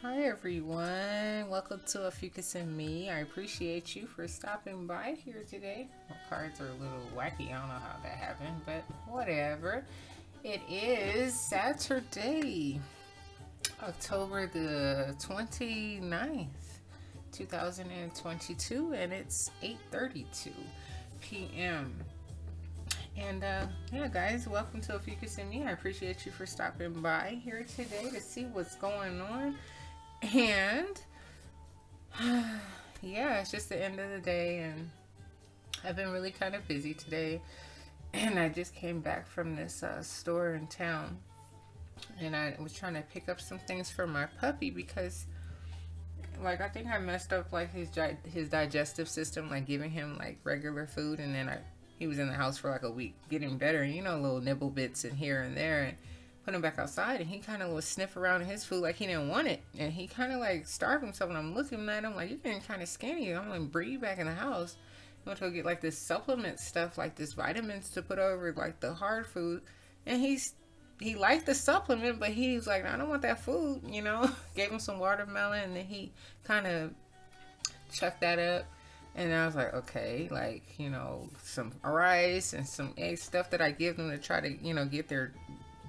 Hi everyone, welcome to Ophiuchus and me. I appreciate you for stopping by here today. My cards are a little wacky, I don't know how that happened, but whatever. It is Saturday, October the 29th, 2022, and it's 8:32 p.m. And yeah, guys, welcome to Ophiuchus and me. I appreciate you for stopping by here today to see what's going on. And yeah, it's just the end of the day, and I've been really kind of busy today. And I just came back from this store in town, and I was trying to pick up some things for my puppy because, like, I think I messed up like his digestive system, like giving him like regular food, and then he was in the house for like a week getting better, and little nibble bits in here and there, and put him back outside, and he kind of was sniff around his food like he didn't want it, and he kind of like starved himself, and I'm looking at him like, you're getting kind of skinny. I'm like, breathe back in the house. I went to go get like this supplement stuff, like this vitamins to put over like the hard food, and he liked the supplement, but he was like, I don't want that food, Gave him some watermelon, and then he kind of chucked that up. And I was like, okay, like, some rice and some egg stuff that I give them to try to, get their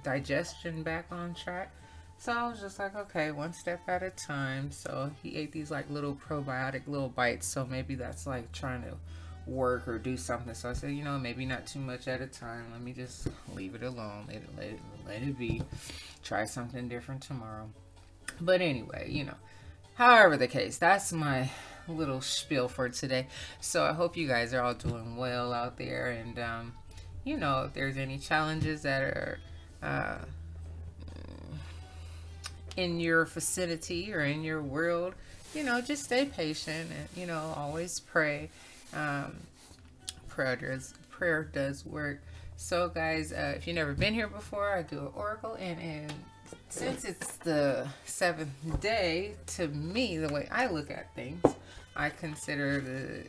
digestion back on track. So I was just like, okay, one step at a time. So he ate these like little probiotic little bites. So maybe that's like trying to work or do something. So I said, maybe not too much at a time. Let me just leave it alone. Let it be. Try something different tomorrow. But anyway, however the case, that's my little spiel for today. So I hope you guys are all doing well out there, and if there's any challenges that are in your vicinity or in your world, just stay patient, and always pray. Prayer does work. So guys, if you've never been here before, I do an oracle, and since it's the 7th day, to me, the way I look at things, I consider the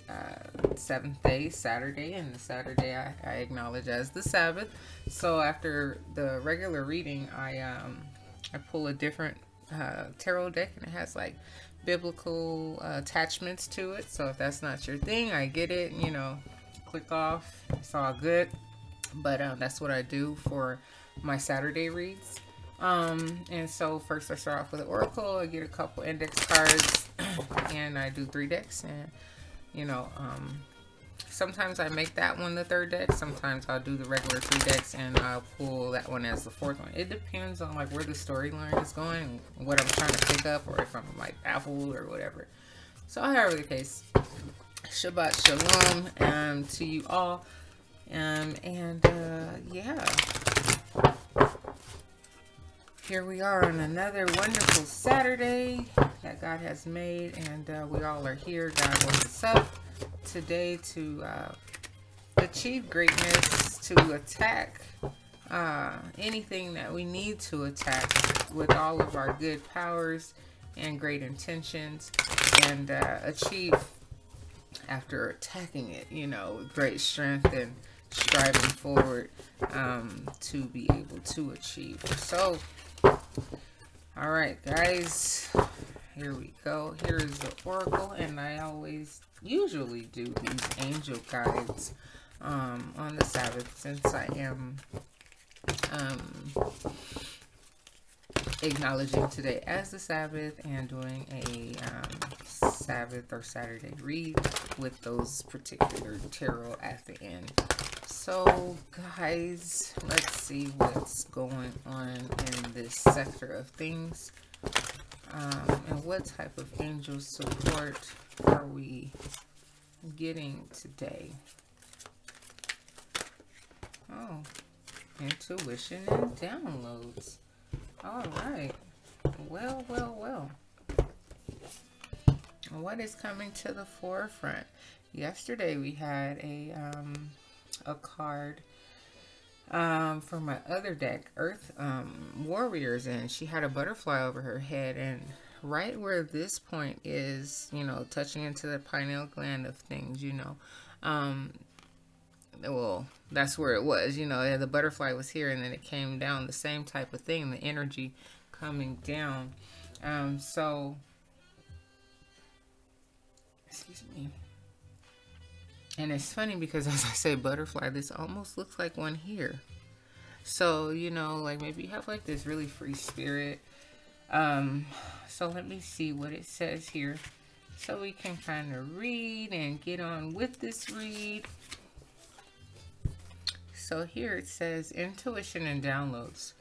7th day Saturday, and the Saturday I acknowledge as the Sabbath. So after the regular reading, I pull a different tarot deck, and it has like biblical attachments to it. So if that's not your thing, I get it, click off. It's all good. But that's what I do for my Saturday reads. And so first I start off with an oracle. I get a couple index cards, and I do 3 decks, and sometimes I make that one the 3rd deck. Sometimes I'll do the regular 3 decks, and I'll pull that one as the 4th one. It depends on like where the storyline is going, what I'm trying to pick up, or if I'm like baffled or whatever. So however the case, Shabbat Shalom to you all. Yeah, here we are on another wonderful Saturday that God has made, and we all are here. God woke us up today to achieve greatness, to attack anything that we need to attack with all of our good powers and great intentions, and achieve, after attacking it, with great strength and striving forward to be able to achieve. So all right, guys, here we go. Here's the oracle, and I usually do these angel guides on the Sabbath, since I am acknowledging today as the Sabbath and doing a Sabbath or Saturday read with those particular tarot at the end. So guys, let's see what's going on in this sector of things, and what type of angel support are we getting today. Oh, intuition and downloads. All right, well, what is coming to the forefront? Yesterday we had a card for my other deck, Earth Warriors, and she had a butterfly over her head, and right where this point is, touching into the pineal gland of things, well, that's where it was, the butterfly was here, and then it came down, the same type of thing, the energy coming down. So, excuse me. And it's funny because as I say butterfly, this almost looks like one here. So, you know, like maybe you have like this really free spirit. So let me see what it says here so we can kind of read and get on with this read. So here it says intuition and downloads.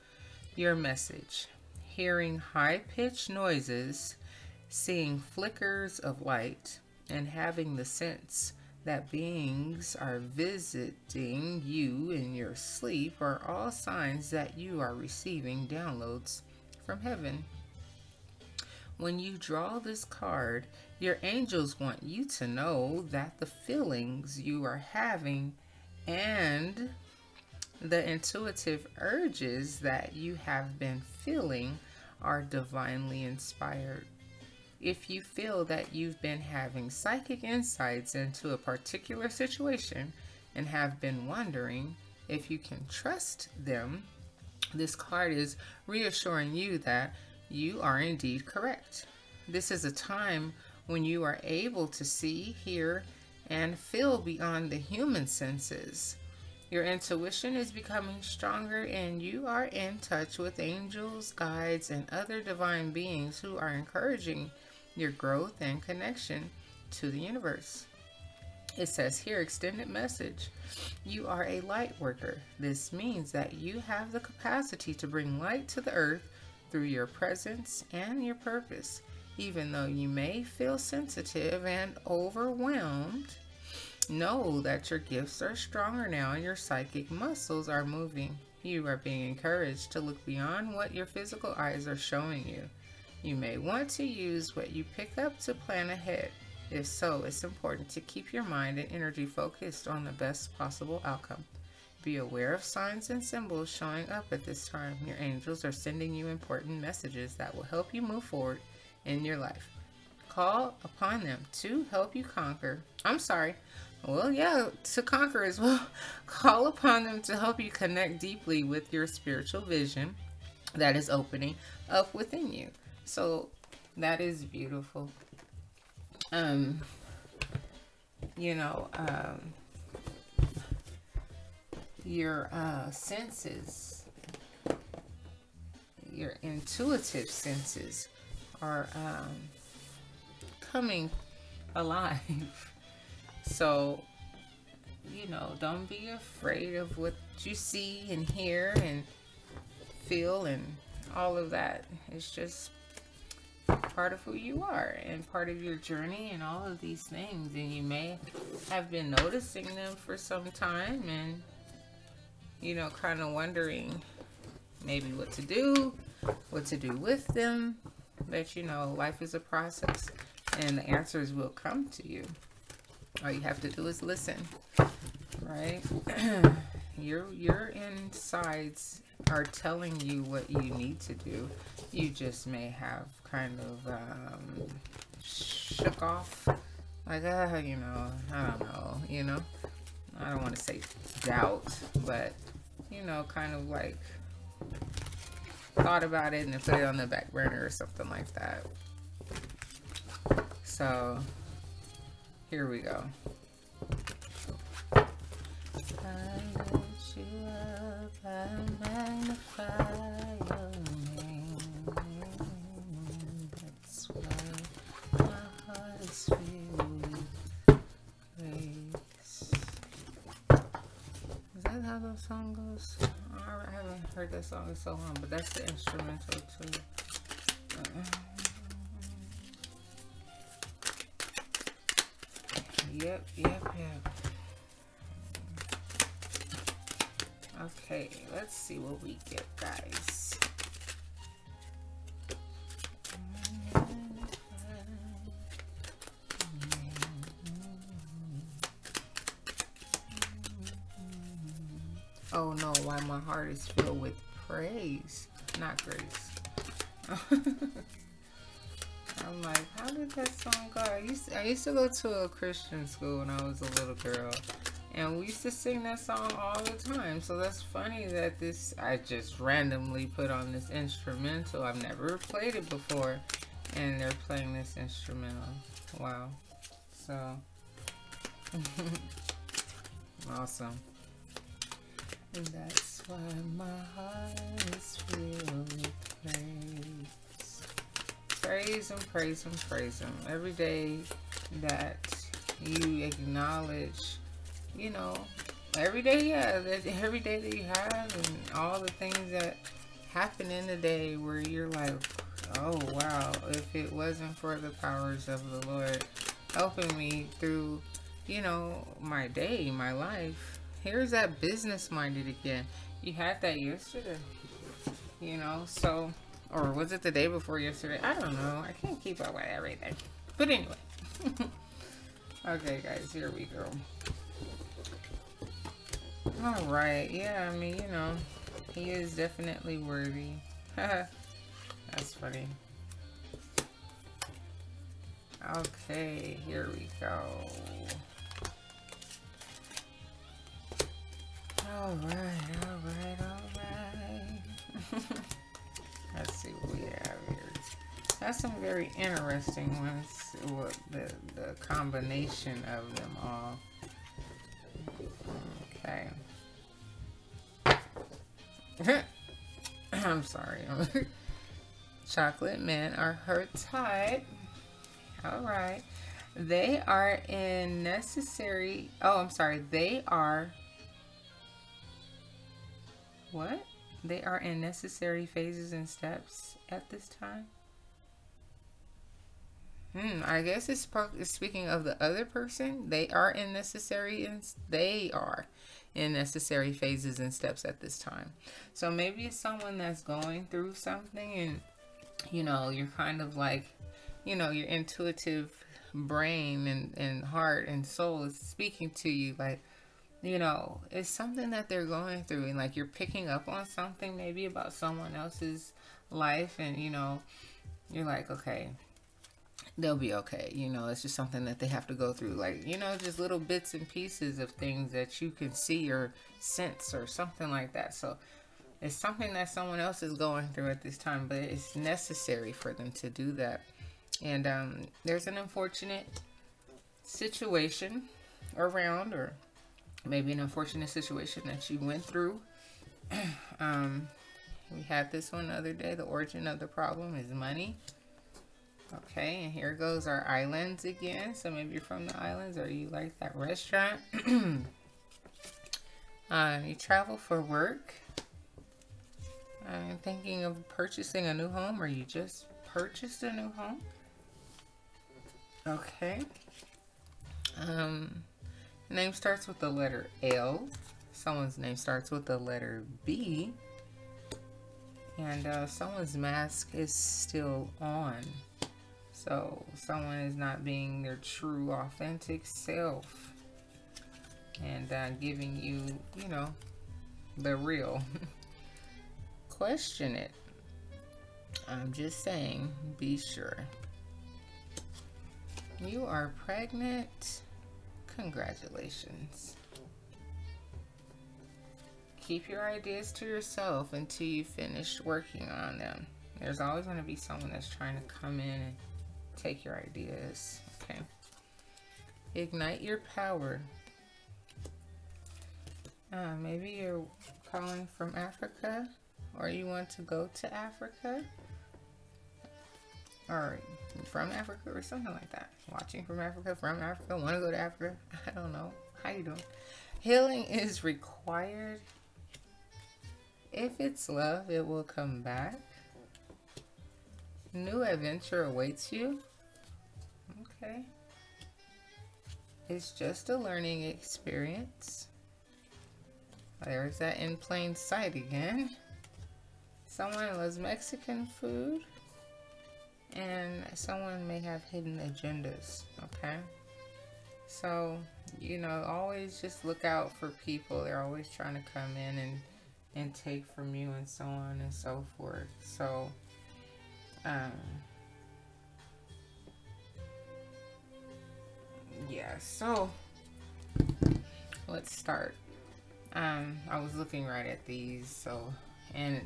Your message. Hearing high-pitched noises, seeing flickers of light, and having the sense that beings are visiting you in your sleep are all signs that you are receiving downloads from heaven. When you draw this card, your angels want you to know that the feelings you are having and the intuitive urges that you have been feeling are divinely inspired. If you feel that you've been having psychic insights into a particular situation and have been wondering if you can trust them, this card is reassuring you that you are indeed correct. This is a time when you are able to see, hear, and feel beyond the human senses. Your intuition is becoming stronger and you are in touch with angels, guides, and other divine beings who are encouraging your growth and connection to the universe. It says here, extended message. You are a light worker. This means that you have the capacity to bring light to the earth through your presence and your purpose. Even though you may feel sensitive and overwhelmed, know that your gifts are stronger now and your psychic muscles are moving. You are being encouraged to look beyond what your physical eyes are showing you. You may want to use what you pick up to plan ahead. If so, it's important to keep your mind and energy focused on the best possible outcome. Be aware of signs and symbols showing up at this time. Your angels are sending you important messages that will help you move forward in your life. Call upon them to help you conquer. To conquer as well. Call upon them to help you connect deeply with your spiritual vision that is opening up within you. So that is beautiful. Your senses, your intuitive senses are coming alive. So, don't be afraid of what you see and hear and feel and all of that. It's just part of who you are and part of your journey and all of these things. And you may have been noticing them for some time and, kind of wondering maybe what to do with them. But, life is a process and the answers will come to you. All you have to do is listen, right? Your insides are telling you what you need to do. You just may have kind of shook off, like, I don't know, I don't want to say doubt, but, kind of like thought about it and then put it on the back burner or something like that. So here we go. I lift you up, I magnify your name. That's why my heart is filled with praise. Is that how the song goes? I haven't heard that song in so long, but that's the instrumental too. Yep. Okay, let's see what we get, guys. Oh no, why my heart is filled with praise, not grace. I'm like, how did that song go? I used to go to a Christian school when I was a little girl. And we used to sing that song all the time. So that's funny that I just randomly put on this instrumental. I've never played it before. And they're playing this instrumental. Wow. So, awesome. And that's why my heart is filled with praise. Praise Him, praise Him, praise Him. Every day that you acknowledge, you know, every day, yeah, every day that you have, and all the things that happen in the day where you're like, oh wow, if it wasn't for the powers of the Lord helping me through, you know, my day, my life. Here's that business minded again. You had that yesterday, you know, so, or was it the day before yesterday? I don't know. I can't keep up with everything. But anyway. Okay, guys, here we go. Alright, yeah, I mean, you know, He is definitely worthy. That's funny. Okay, here we go. Alright. Let's see what we have here. That's some very interesting ones. What the combination of them all. Okay. I'm sorry. Chocolate men are hurt tied. Alright. They are in necessary. Oh, I'm sorry. They are. What? They are in necessary phases and steps at this time. I guess it's speaking of the other person. They are in necessary phases and steps at this time. So maybe it's someone that's going through something, and you know, you're kind of like, you know, your intuitive brain and heart and soul is speaking to you, like, you know, it's something that they're going through, and like you're picking up on something maybe about someone else's life, and you know, you're like, okay, they'll be okay. You know, it's just something that they have to go through, like, you know, just little bits and pieces of things that you can see or sense or something like that. So it's something that someone else is going through at this time, but it's necessary for them to do that. And there's an unfortunate situation around, or maybe an unfortunate situation that you went through. We had this one the other day. The origin of the problem is money. Okay, and here goes our islands again. So maybe you're from the islands, or you like that restaurant. You travel for work. I'm thinking of purchasing a new home, or you just purchased a new home. Okay. Name starts with the letter L. Someone's name starts with the letter B. And someone's mask is still on. So someone is not being their true, authentic self. And giving you, you know, the real. Question it. I'm just saying, be sure. You are pregnant. Congratulations. Keep your ideas to yourself until you finish working on them. There's always going to be someone that's trying to come in and take your ideas. Okay. Ignite your power. Maybe you're calling from Africa, or you want to go to Africa, or from Africa, or something like that. Watching from Africa, want to go to Africa. I don't know. How you doing? Healing is required. If it's love, it will come back. New adventure awaits you. Okay. It's just a learning experience. There's that in plain sight again. Someone loves Mexican food. And someone may have hidden agendas. Okay. So, you know, always just look out for people. They're always trying to come in and take from you, and so on and so forth. So, yeah, so let's start. I was looking right at these, so, and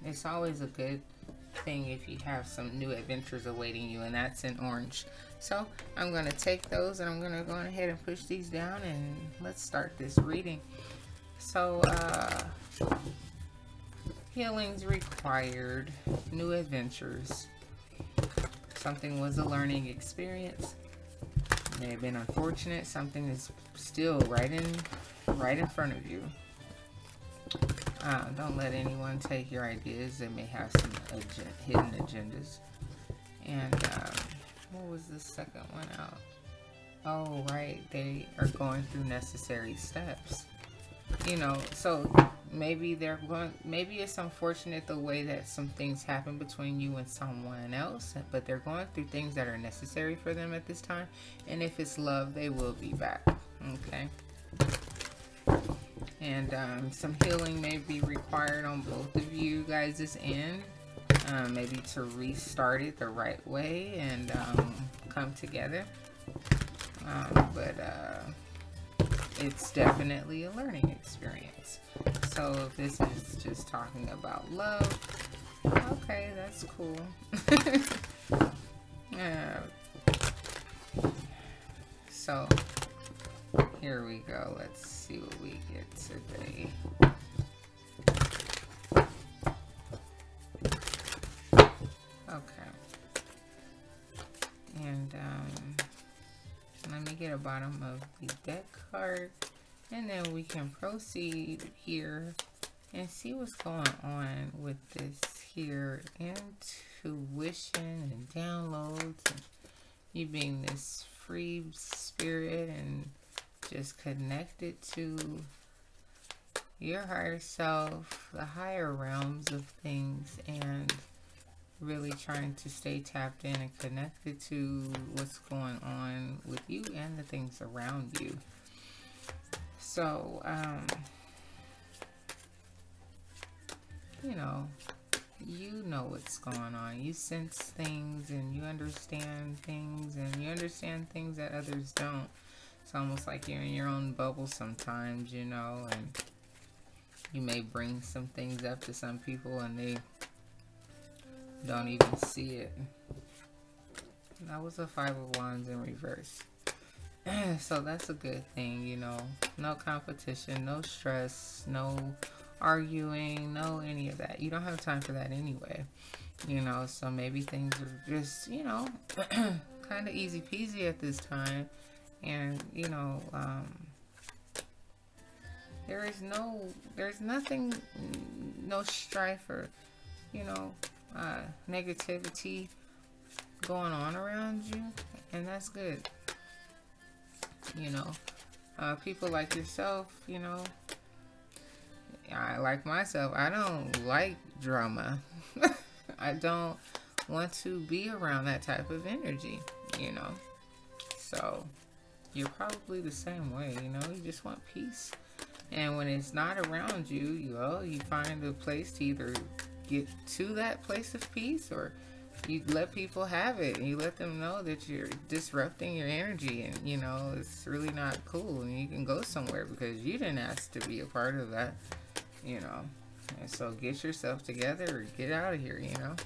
it's always a good thing if you have some new adventures awaiting you, and that's in orange. So I'm going to take those and I'm going to go ahead and push these down, and let's start this reading. So healings required, new adventures. Something was a learning experience. May have been unfortunate. Something is still right in front of you. Don't let anyone take your ideas. They may have some hidden agendas. And what was the second one out? Oh, right. They are going through necessary steps. You know, so maybe it's unfortunate the way that some things happen between you and someone else, but they're going through things that are necessary for them at this time. And if it's love, they will be back. Okay. And some healing may be required on both of you guys' end. Maybe to restart it the right way and come together. But it's definitely a learning experience. So if this is just talking about love, okay, that's cool. So here we go. Let's see what we get today. Okay. And let me get a bottom of the deck card, and then we can proceed here and see what's going on with this here intuition and downloads, and you being this free spirit and just connected to your higher self, the higher realms of things, and really trying to stay tapped in and connected to what's going on with you and the things around you. So, you know what's going on. You sense things and you understand things, and you understand things that others don't. It's almost like you're in your own bubble sometimes, you know, and you may bring some things up to some people and they don't even see it. That was a 5 of Wands in reverse. So that's a good thing, you know. No competition, no stress, no arguing, no any of that. You don't have time for that anyway, you know. So maybe things are just, you know, kind of easy peasy at this time. And, you know, there's nothing, no strife or, you know, negativity going on around you, and that's good. You know, people like yourself, you know, I like myself, I don't like drama. I don't want to be around that type of energy, you know. So you're probably the same way, you know. You just want peace, and when it's not around you, you find a place to either get to that place of peace, or you let people have it and you let them know that you're disrupting your energy, and you know it's really not cool, and you can go somewhere because you didn't ask to be a part of that, you know. And so get yourself together or get out of here, you know.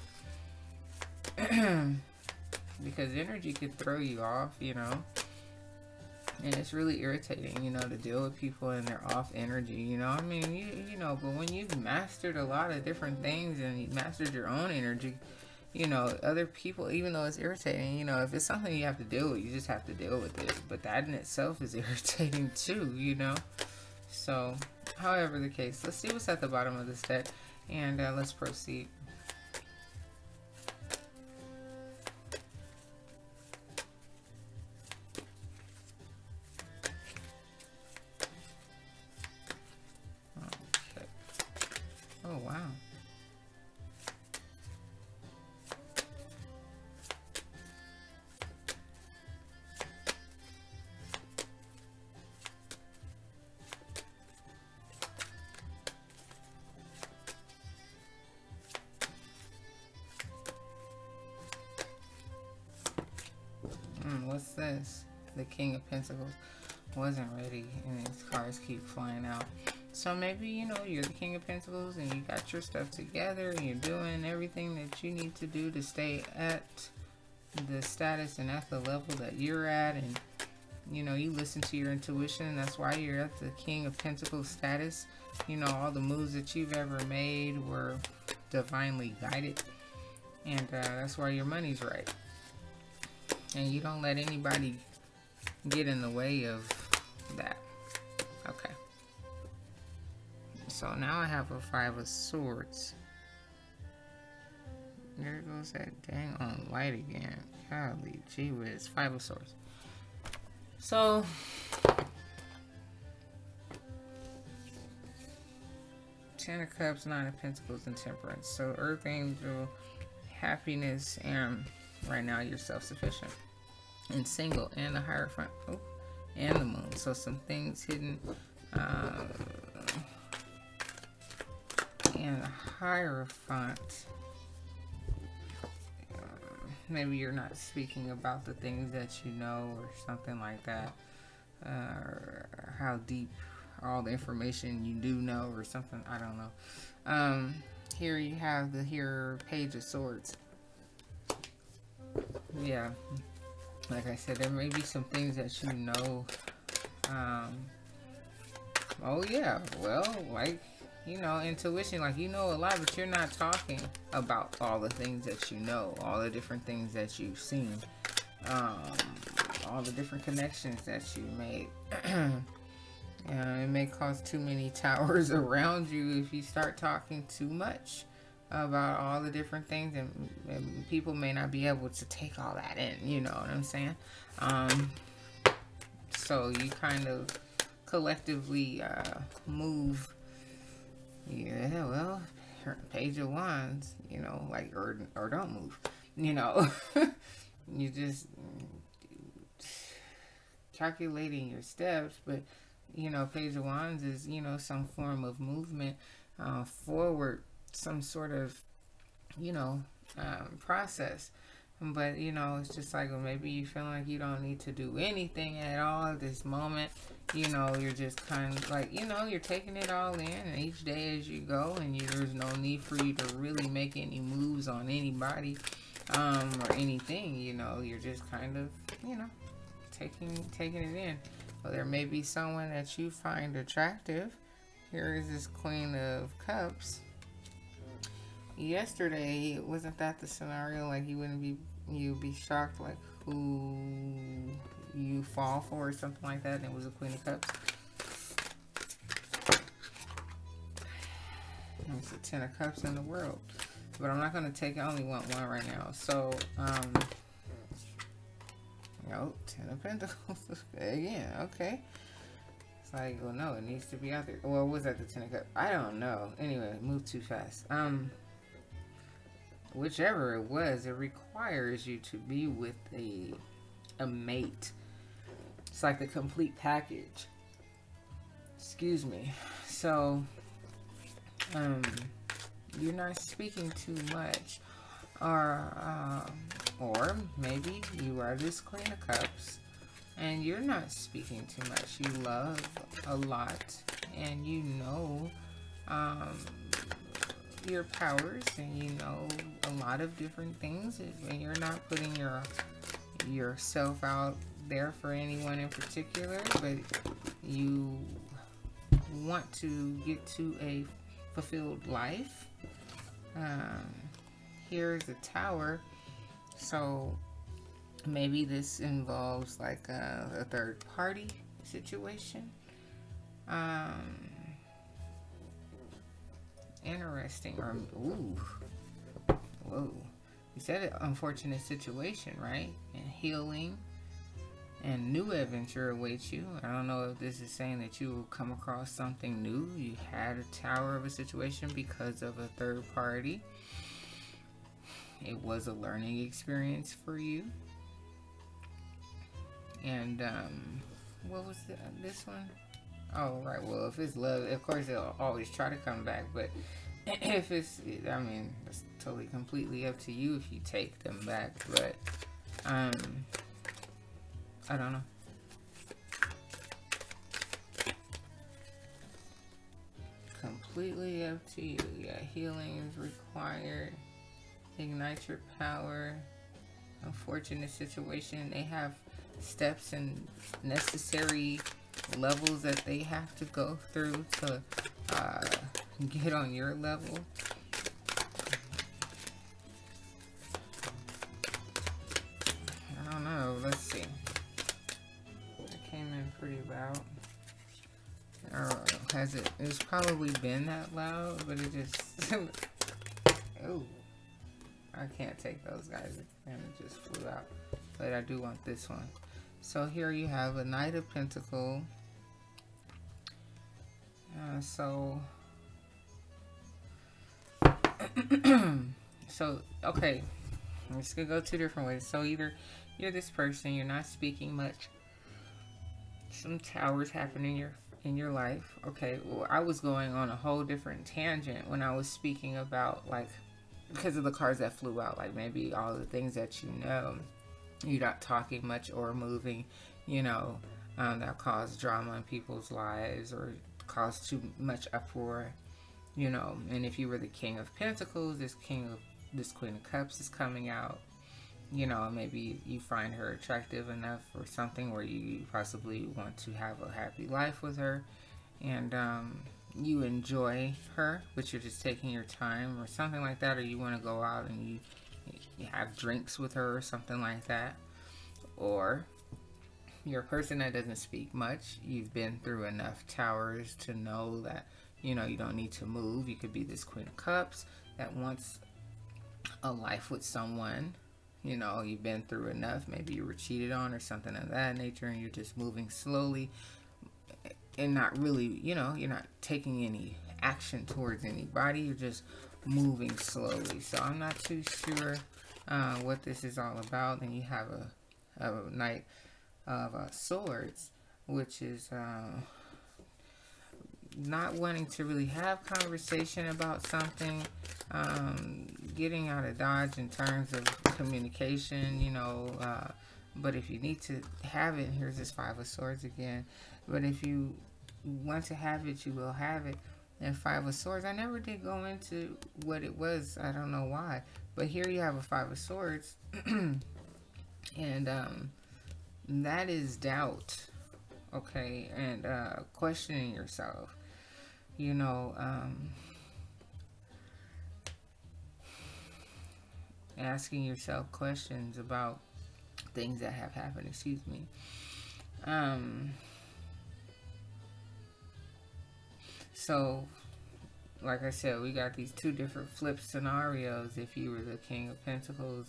Because energy could throw you off, you know. And it's really irritating, you know, to deal with people and their off energy, you know. I mean, you know, but when you've mastered a lot of different things and you mastered your own energy, you know, other people, even though it's irritating, you know, if it's something you have to deal with, you just have to deal with it. But that in itself is irritating too, you know. So, however the case, let's see what's at the bottom of this deck, and let's proceed. Oh, wow. What's this? The King of Pentacles. wasn't ready, and these cards keep flying out. So maybe, you know, you're the King of Pentacles and you got your stuff together and you're doing everything that you need to do to stay at the status and at the level that you're at, and you know, you listen to your intuition, and that's why you're at the King of Pentacles status. You know, all the moves that you've ever made were divinely guided, and that's why your money's right. And you don't let anybody get in the way of that. Okay. So now I have a 5 of Swords. There goes that dang on light again. Golly, gee whiz. 5 of Swords. So, Ten of Cups, 9 of Pentacles, and Temperance. So, Earth Angel, happiness, and right now you're self-sufficient. And single, and the Hierophant. Oh, and the Moon. So, some things hidden. And the Hierophant. Maybe you're not speaking about the things that you know or something like that. Or how deep all the information you do know or something. I don't know. Here you have the Page of Swords. Yeah. Like I said, there may be some things that you know. Oh yeah. Well, like, you know, intuition, like, you know a lot, but you're not talking about all the things that you know, all the different things that you've seen, all the different connections that you made. It may cause too many towers around you if you start talking too much about all the different things, and people may not be able to take all that in, you know what I'm saying? So you kind of collectively move. Yeah, well, Page of Wands, you know, like, or don't move, you know. You just calculating your steps, but, you know, Page of Wands is, you know, some form of movement forward, some sort of, you know, process. But, you know, it's just like, well, maybe you feel like you don't need to do anything at all at this moment. You know, you're just kind of like, you know, you're taking it all in, and each day as you go, and there's no need for you to really make any moves on anybody or anything. You know, you're just kind of, you know, taking it in. Well, there may be someone that you find attractive. Here is this Queen of Cups. Yesterday, wasn't that the scenario? Like, you'd be shocked, like, who you fall for or something like that, and it was a Queen of Cups. It's a 10 of Cups in the world, but I'm not going to take it. I only want one right now. So, no, 10 of Pentacles again. Okay, it's like, well, no, it needs to be out there. Well, was that the 10 of Cups? I don't know. Anyway, move too fast. Whichever it was, it requires you to be with a mate. It's like the complete package. Excuse me. So, you're not speaking too much, or maybe you are this Queen of Cups, and you're not speaking too much. You love a lot, and you know, your powers, and you know a lot of different things, and you're not putting yourself out there for anyone in particular, but you want to get to a fulfilled life. Here's a Tower, so maybe this involves like a third party situation. Interesting. Or, ooh, whoa. You said an unfortunate situation, right? And healing and new adventure awaits you. I don't know if this is saying that you will come across something new. You had a Tower of a situation because of a third party. It was a learning experience for you. And what was this one? Oh, right. Well, if it's love, of course they'll always try to come back. But if it's, I mean, it's totally completely up to you if you take them back. But I don't know. completely up to you. Yeah, healing is required. Ignite your power. Unfortunate situation. They have steps and necessary levels that they have to go through to get on your level. I don't know. Let's see. It came in pretty loud. Or has it? It's probably been that loud, but it just. Oh, I can't take those guys, and it just flew out. But I do want this one. So here you have a Knight of Pentacles. So okay, I'm just gonna go two different ways. So either you're this person, you're not speaking much. Some towers happen in your life. Okay, well, I was going on a whole different tangent when I was speaking about, like, because of the cards that flew out, like maybe all the things that you know, you're not talking much or moving, you know, that cause drama in people's lives or cause too much uproar, you know. And if you were the King of Pentacles, this Queen of Cups is coming out, you know. Maybe you find her attractive enough or something where you possibly want to have a happy life with her, and you enjoy her, but you're just taking your time or something like that, or you want to go out and you have drinks with her or something like that. Or you're a person that doesn't speak much. You've been through enough towers to know that, you know, you don't need to move. You could be this Queen of Cups that wants a life with someone. You know, you've been through enough. Maybe you were cheated on or something of that nature, and you're just moving slowly and not really, you know, you're not taking any action towards anybody. You're just moving slowly. So I'm not too sure what this is all about. And you have a Knight of Swords, which is not wanting to really have conversation about something, getting out of dodge in terms of communication, you know. But if you need to have it, here's this Five of Swords again. But if you want to have it, you will have it. And Five of Swords, I never did go into what it was. I don't know why. But here you have a Five of Swords. And that is doubt. Okay. And questioning yourself. You know, asking yourself questions about things that have happened. Excuse me. So, like I said, we got these two different flip scenarios. If you were the King of Pentacles,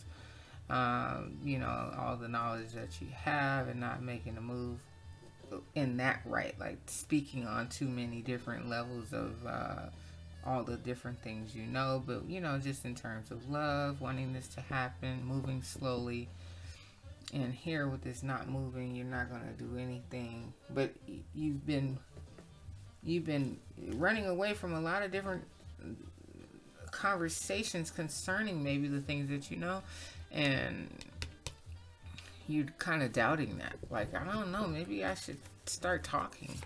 you know, all the knowledge that you have and not making a move in that right, like speaking on too many different levels of all the different things you know, but, you know, just in terms of love, wanting this to happen, moving slowly. And here with this not moving, you're not going to do anything, but you've been running away from a lot of different conversations concerning maybe the things that you know, and you're kind of doubting that. Like, I don't know, maybe I should start talking,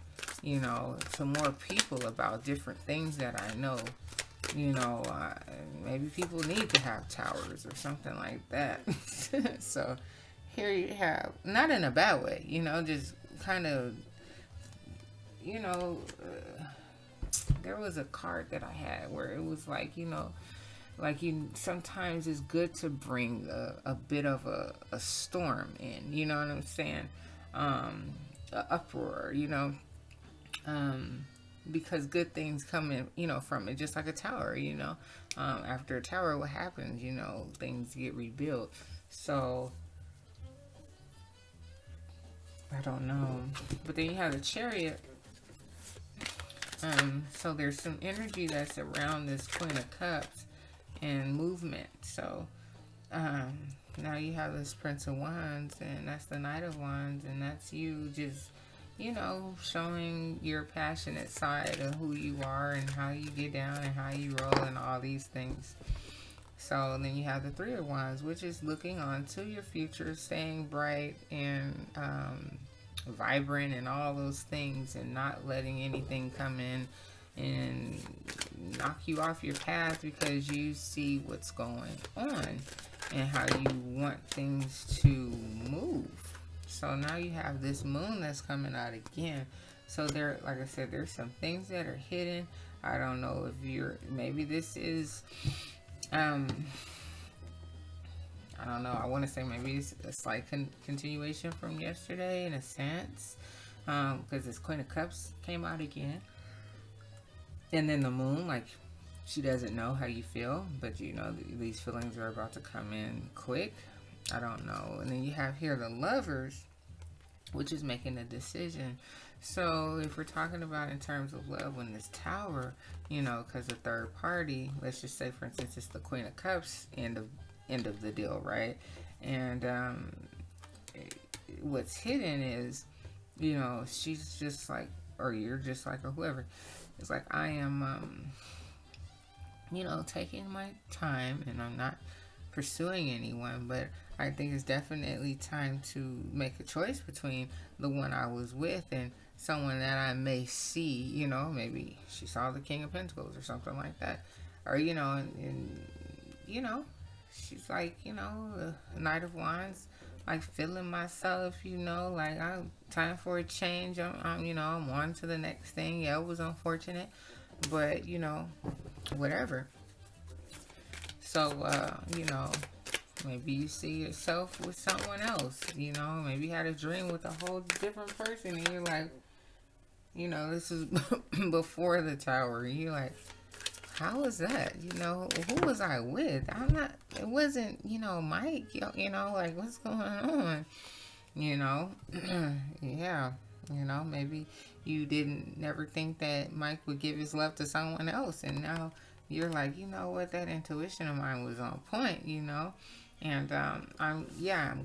you know, to more people about different things that I know. You know, maybe people need to have towers or something like that. So here you have, not in a bad way, you know, just kind of, you know, there was a card that I had where it was like, you know, like you sometimes it's good to bring a bit of a storm in, you know what I'm saying, a uproar, you know, because good things come in, you know, from it, just like a tower, you know. After a tower, what happens, you know, things get rebuilt. So I don't know, but then you have the Chariot. So there's some energy that's around this Queen of Cups and movement. So now you have this Prince of Wands, and that's the Knight of Wands, and that's you just, you know, showing your passionate side of who you are and how you get down and how you roll and all these things. So then you have the Three of Wands, which is looking on to your future, staying bright and vibrant and all those things, and not letting anything come in and knock you off your path because you see what's going on and how you want things to move. So now you have this moon that's coming out again. So there, like I said, there's some things that are hidden. I don't know if you're, maybe this is, I don't know, I want to say maybe it's a slight continuation from yesterday in a sense, because this Queen of Cups came out again. And then the moon, like, she doesn't know how you feel, but you know, these feelings are about to come in quick. I don't know. And then you have here the Lovers, which is making a decision. So if we're talking about in terms of love, when this Tower, you know, because the third party, let's just say, for instance, it's the Queen of Cups, end of the deal, right? And what's hidden is, you know, she's just like, or you're just like, or whoever. It's like, I am, you know, taking my time, and I'm not pursuing anyone, but I think it's definitely time to make a choice between the one I was with and someone that I may see, you know, maybe she saw the King of Pentacles or something like that, or, you know, and you know, she's like, you know, the Knight of Wands, like feeling myself, you know, like I'm time for a change. I'm you know, I'm on to the next thing. Yeah, it was unfortunate, but you know, whatever. So, you know, maybe you see yourself with someone else, you know, maybe you had a dream with a whole different person and you're like, you know, this is before the Tower. And you're like, how was that? You know, who was I with? It wasn't, you know, Mike, you know, like what's going on? You know, yeah, you know, maybe you never think that Mike would give his love to someone else. And now you're like, you know what, that intuition of mine was on point, you know. And I'm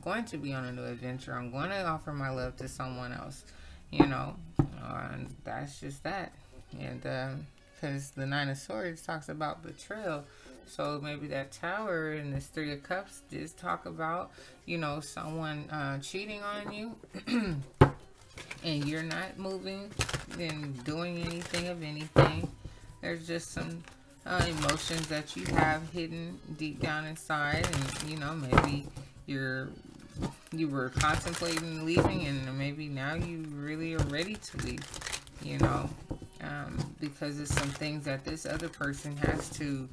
going to be on a new adventure. I'm going to offer my love to someone else, you know. And that's just that. And because the Nine of Swords talks about betrayal, so maybe that Tower and this Three of Cups does talk about, you know, someone cheating on you, and you're not moving and doing anything of anything. There's just some emotions that you have hidden deep down inside, and you know, maybe you were contemplating leaving, and maybe now you really are ready to leave, you know, because it's some things that this other person has to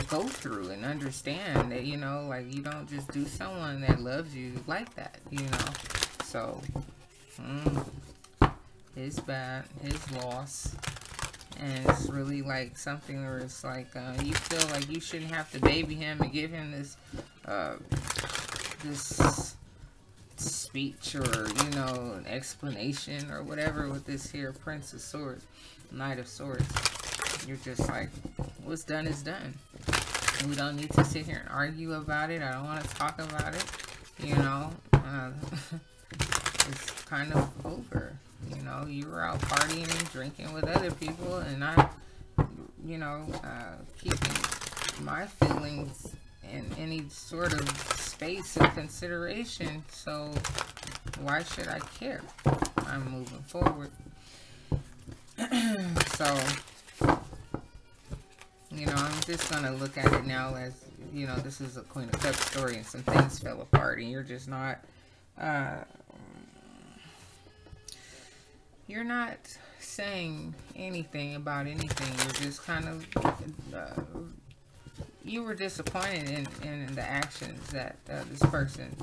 go through and understand that, you know, like you don't just do someone that loves you like that, you know. So it's bad, his loss. And it's really like something where it's like you feel like you shouldn't have to baby him and give him this this speech, or you know, an explanation or whatever with this here Prince of Swords, Knight of Swords. You're just like, what's done is done. We don't need to sit here and argue about it. I don't want to talk about it, you know. It's kind of over. You know, you were out partying and drinking with other people, and not, you know, keeping my feelings in any sort of space of consideration. So why should I care? I'm moving forward. So, you know, I'm just going to look at it now as, you know, this is a Queen of Cups story, and some things fell apart, and you're just not, you're not saying anything about anything. You're just kind of, you were disappointed in the actions that this person,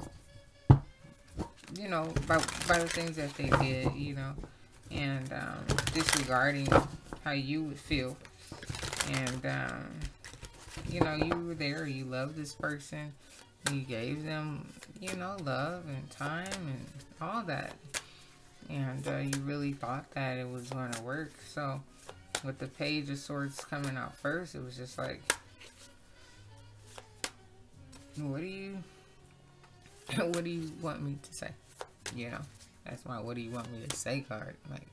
you know, by the things that they did, you know, and disregarding how you would feel. And, you know, you were there, you loved this person, you gave them, you know, love and time and all that. And you really thought that it was going to work. So with the Page of Swords coming out first, it was just like, what do you want me to say? You know, that's my what do you want me to say card. Like,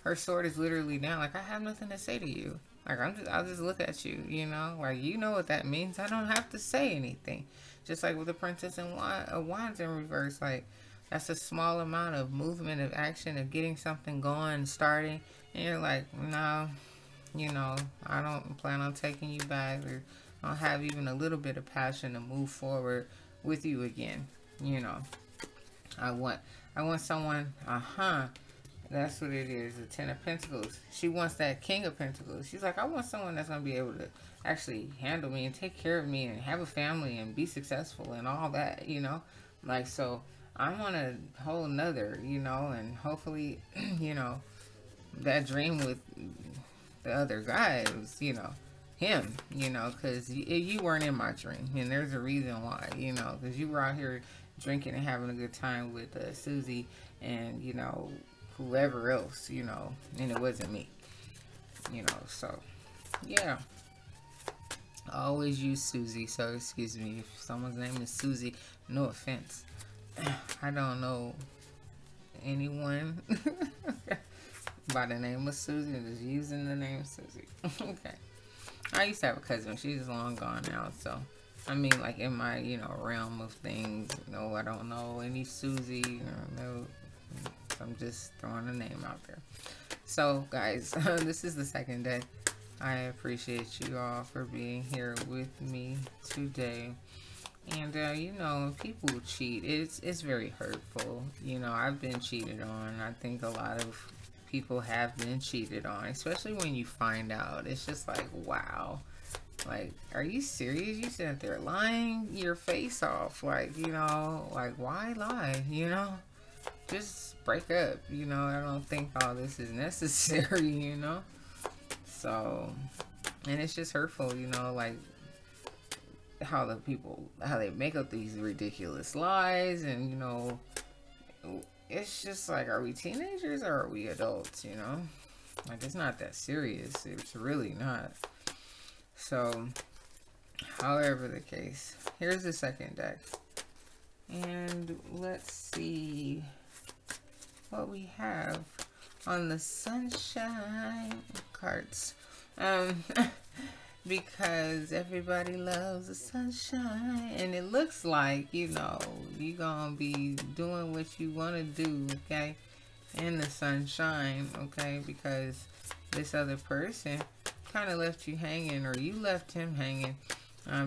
her sword is literally down. Like, I have nothing to say to you. Like, I'll just look at you, you know? Like, you know what that means. I don't have to say anything. Just like with the Princess and Wands in reverse. Like, That's a small amount of movement, of action, of getting something going, starting. And you're like, no, you know, I don't plan on taking you back, or I don't have even a little bit of passion to move forward with you again. You know, I want someone, that's what it is, the Ten of Pentacles. She wants that King of Pentacles. She's like, I want someone that's going to be able to actually handle me and take care of me and have a family and be successful and all that, you know. Like, so I want a whole nother, you know, and hopefully, you know, that dream with the other guy was, you know, him, you know, because you weren't in my dream. And there's a reason why, you know, because you were out here drinking and having a good time with Susie and, you know, whoever else, you know, and it wasn't me, you know. So yeah, I always use Susie, so excuse me if someone's name is Susie, no offense. I don't know anyone by the name of Susie, just using the name Susie. Okay, I used to have a cousin, she's long gone now, so I mean, like, in my, you know, realm of things, you know, I don't know any Susie, or no, I'm just throwing a name out there. So guys, this is the second day. I appreciate you all for being here with me today. And you know, people cheat, it's very hurtful. You know, I've been cheated on. I think a lot of people have been cheated on, especially when you find out. It's just like, wow, like, are you serious? You sit there lying your face off, like, you know, like, why lie? You know, just break up. You know, I don't think all this is necessary, you know. So, and it's just hurtful, you know, like how they make up these ridiculous lies. And, you know, it's just like, are we teenagers or are we adults, you know? Like, it's not that serious. It's really not. So, however the case, here's the second deck. And let's see what we have on the sunshine cards. Because everybody loves the sunshine, and it looks like, you know, you're gonna be doing what you want to do, okay, in the sunshine, okay, because this other person kind of left you hanging, or you left him hanging,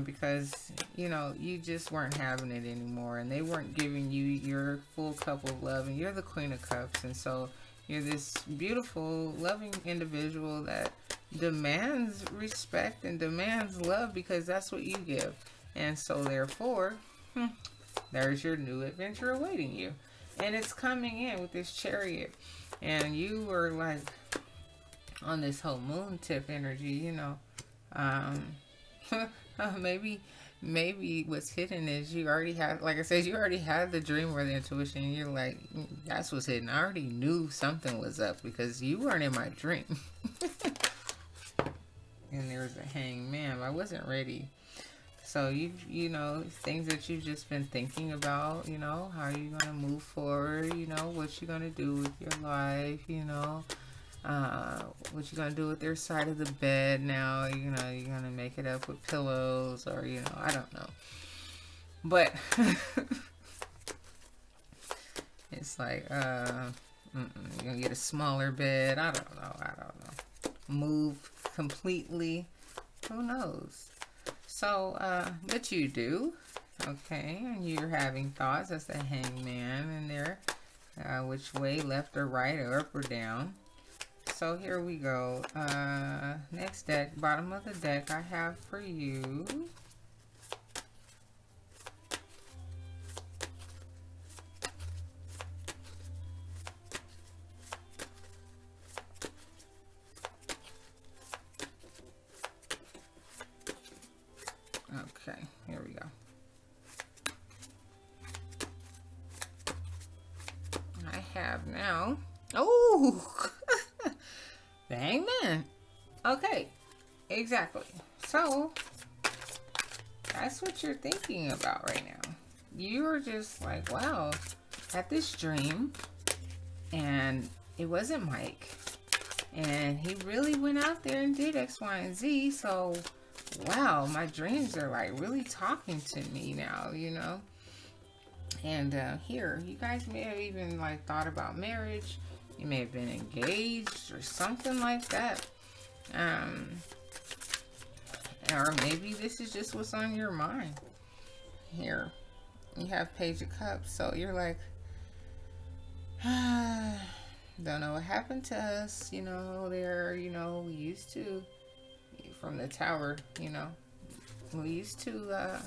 because, you know, you just weren't having it anymore, and they weren't giving you your full cup of love, and you're the Queen of Cups, and so you're this beautiful, loving individual that demands respect and demands love, because that's what you give. And so therefore, there's your new adventure awaiting you, and it's coming in with this Chariot. And you were like on this whole moon tip energy, you know. Maybe what's hidden is you already had, like I said, you already had the dream or the intuition. You're like, that's what's hidden. I already knew something was up because you weren't in my dream. And there's a Hangman. I wasn't ready. So you know, things that you've just been thinking about, you know, how you're gonna move forward, you know, what you're gonna do with your life, you know, what you're gonna do with their side of the bed now, you know, you're gonna make it up with pillows, or, you know, I don't know. But it's like, you're gonna get a smaller bed. I don't know. Move completely. Who knows? So, but you do. Okay, and you're having thoughts. That's the Hangman in there. Which way, left or right, or up or down. So here we go. Next deck, bottom of the deck, I have for you. Okay, here we go. I have now. Oh, the Hangman. Okay, exactly. So that's what you're thinking about right now. You're just like, wow, had this dream, and it wasn't Mike, and he really went out there and did X, Y, and Z. So wow, my dreams are like really talking to me now, you know. And here, you guys may have even like thought about marriage. You may have been engaged or something like that. Or maybe this is just what's on your mind. Here, you have Page of Cups. So you're like, don't know what happened to us. You know, we used to, from the Tower, we used to,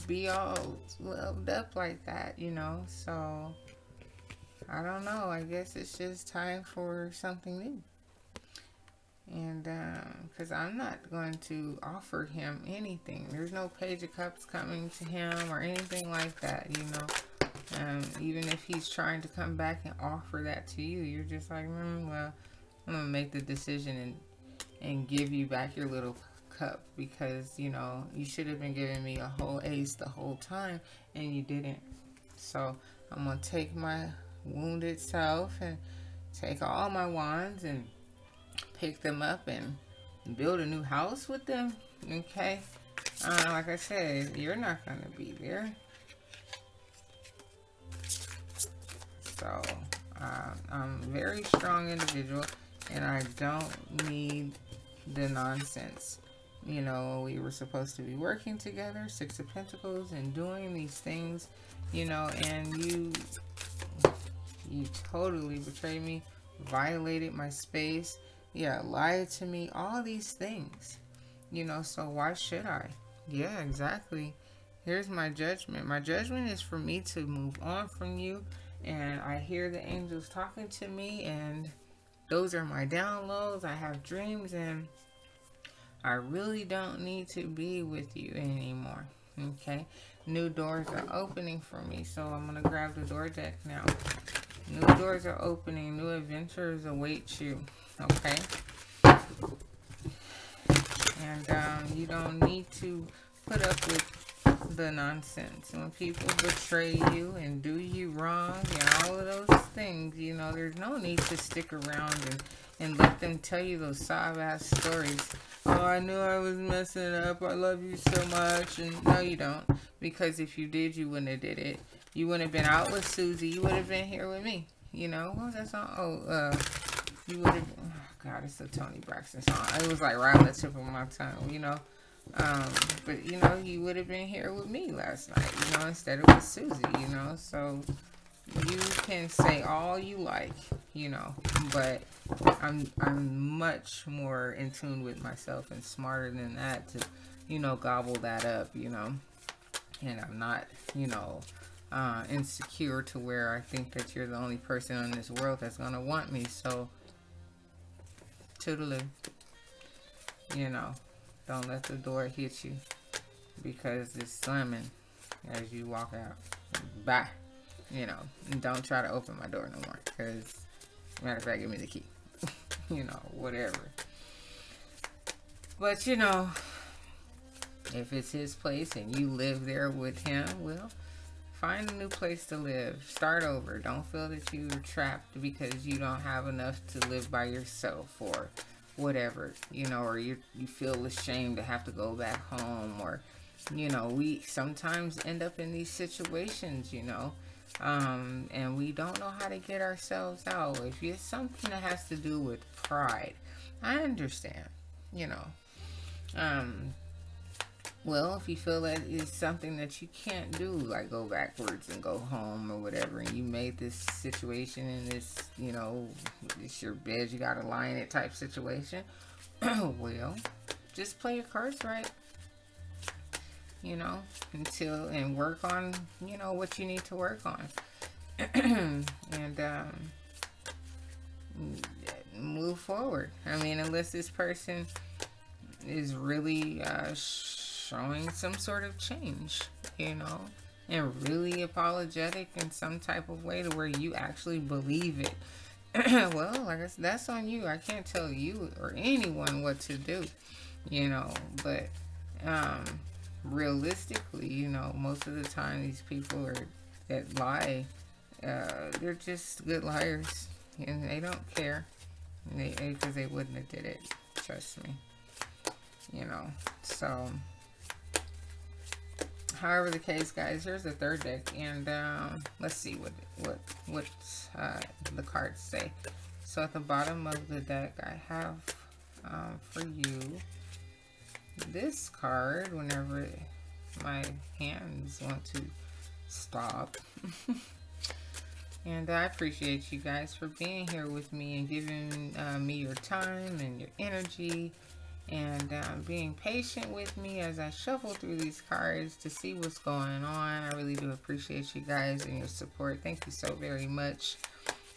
be all loved up like that, so I don't know. I guess it's just time for something new. And because I'm not going to offer him anything. There's no Page of Cups coming to him or anything like that, even if he's trying to come back and offer that to you, you're just like, well, I'm gonna make the decision and give you back your little cup, because you should have been giving me a whole ace the whole time and you didn't. So I'm gonna take my wounded self and take all my wands and pick them up and build a new house with them. Okay, like I said, you're not gonna be there. So I'm a very strong individual, and I don't need the nonsense. We were supposed to be working together, Six of Pentacles, and doing these things, and you totally betrayed me, violated my space, lied to me, all these things, so why should I? Yeah, exactly. Here's my judgment. My judgment is for me to move on from you, and I hear the angels talking to me, and those are my downloads. I have dreams, and I really don't need to be with you anymore. Okay, new doors are opening for me, so I'm gonna grab the door deck now. New doors are opening, new adventures await you. Okay, and you don't need to put up with the nonsense. When people betray you and do you wrong and all of those things, there's no need to stick around and let them tell you those sob-ass stories. Oh, I knew I was messing up. I love you so much. And no, you don't. Because if you did, you wouldn't have did it. You wouldn't have been out with Susie. You would have been here with me. What was that song? Oh, you would have... Oh, God, it's a Tony Braxton song. It was like right on the tip of my tongue, but you would have been here with me last night, instead of with Susie, so you can say all you like, but I'm much more in tune with myself and smarter than that to, gobble that up, and I'm not, insecure to where I think that you're the only person in this world that's going to want me. So toodaloo, don't let the door hit you, because it's slamming as you walk out. Bye. And don't try to open my door no more, because matter of fact, give me the key. Whatever. But if it's his place and you live there with him, well, find a new place to live. Start over. Don't feel that you're trapped because you don't have enough to live by yourself, or whatever, or you feel ashamed to have to go back home, or we sometimes end up in these situations, and we don't know how to get ourselves out. If it's something that has to do with pride, I understand, well, if you feel that it's something that you can't do, like go backwards and go home or whatever, and you made this situation in this, it's your bed, you gotta lie in it type situation, well, just play your cards right, and work on, what you need to work on, and move forward. I mean, unless this person is really showing some sort of change, and really apologetic in some type of way to where you actually believe it. Well, I guess that's on you. I can't tell you or anyone what to do, but realistically, most of the time these people that lie, they're just good liars, and they don't care, because they wouldn't have did it, trust me. So however the case, guys, here's the third deck, and let's see what the cards say. So at the bottom of the deck, I have for you this card whenever my hands want to stop. And I appreciate you guys for being here with me and giving me your time and your energy, and being patient with me as I shuffle through these cards to see what's going on. I really do appreciate you guys and your support. Thank you so very much.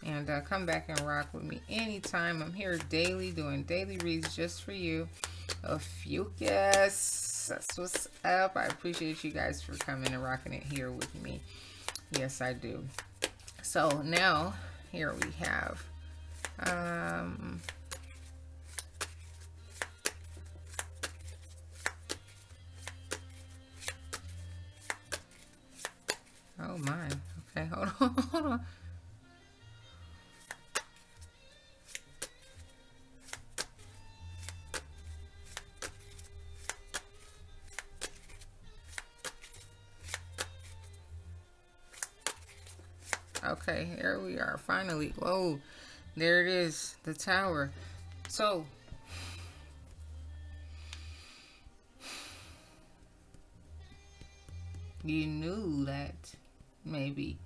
And come back and rock with me anytime. I'm here daily doing daily reads just for you. Ophiuchus, that's what's up. I appreciate you guys for coming and rocking it here with me. Yes, I do. So now here we have oh my, okay, hold on. Okay, here we are, finally. Whoa, there it is, the Tower. So, you knew that maybe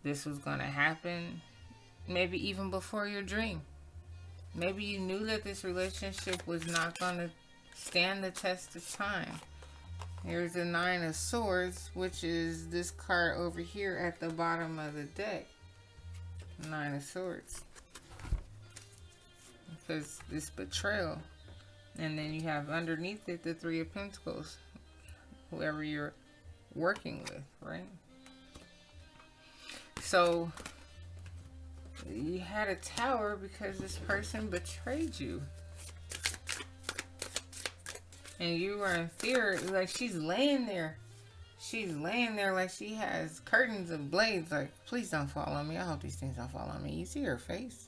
this was going to happen, maybe even before your dream. Maybe you knew that this relationship was not going to stand the test of time. Here's the Nine of Swords, which is this card over here at the bottom of the deck. Nine of Swords. Because this betrayal. And then you have underneath it the Three of Pentacles. Whoever you're working with, right? So, you had a Tower because this person betrayed you. And you were in fear, like she's laying there. She's laying there like she has curtains of blades. Like, please don't fall on me. I hope these things don't fall on me. You see her face?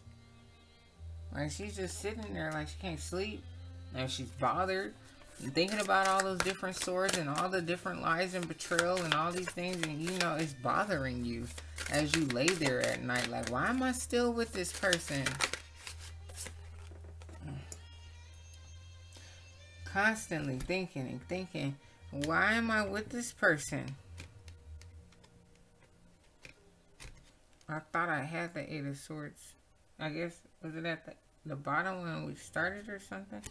Like, she's just sitting there like she can't sleep. And she's bothered. And thinking about all those different swords and all the different lies and betrayal and all these things. And you know, it's bothering you as you lay there at night. Like, why am I still with this person? Constantly thinking and thinking, why am I with this person? I thought I had the Eight of Swords. I guess, was it at the bottom when we started or something?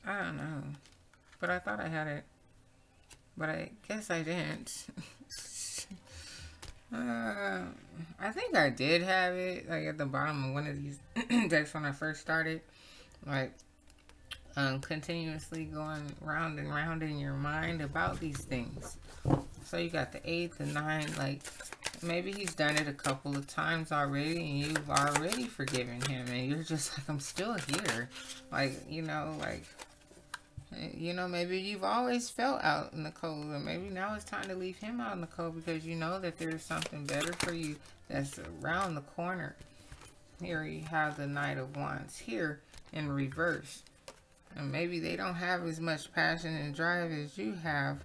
I don't know. But I thought I had it. But I guess I didn't. I think I did have it, like at the bottom of one of these decks when I first started. Like, continuously going round and round in your mind about these things. So you got the 8, the 9, like maybe he's done it a couple of times already and you've already forgiven him and you're just like, I'm still here. Like, you know, like, you know, maybe you've always felt out in the cold, and maybe now it's time to leave him out in the cold because you know that there's something better for you that's around the corner. Here you have the Knight of Wands here in reverse. And maybe they don't have as much passion and drive as you have.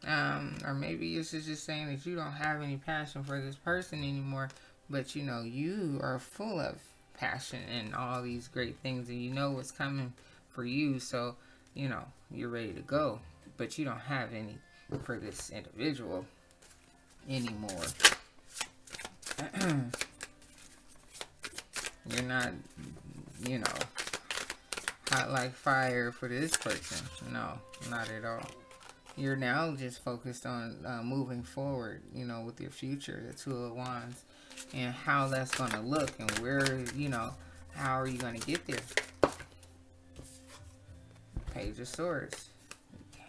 Or maybe this is just saying that you don't have any passion for this person anymore. But, you know, you are full of passion and all these great things. And you know what's coming for you. So, you know, you're ready to go. But you don't have any for this individual anymore. You're not, you know, hot like fire for this person. No, not at all. You're now just focused on moving forward, you know, with your future, the Two of Wands, and how that's going to look and where, you know, how are you going to get there? Page of Swords,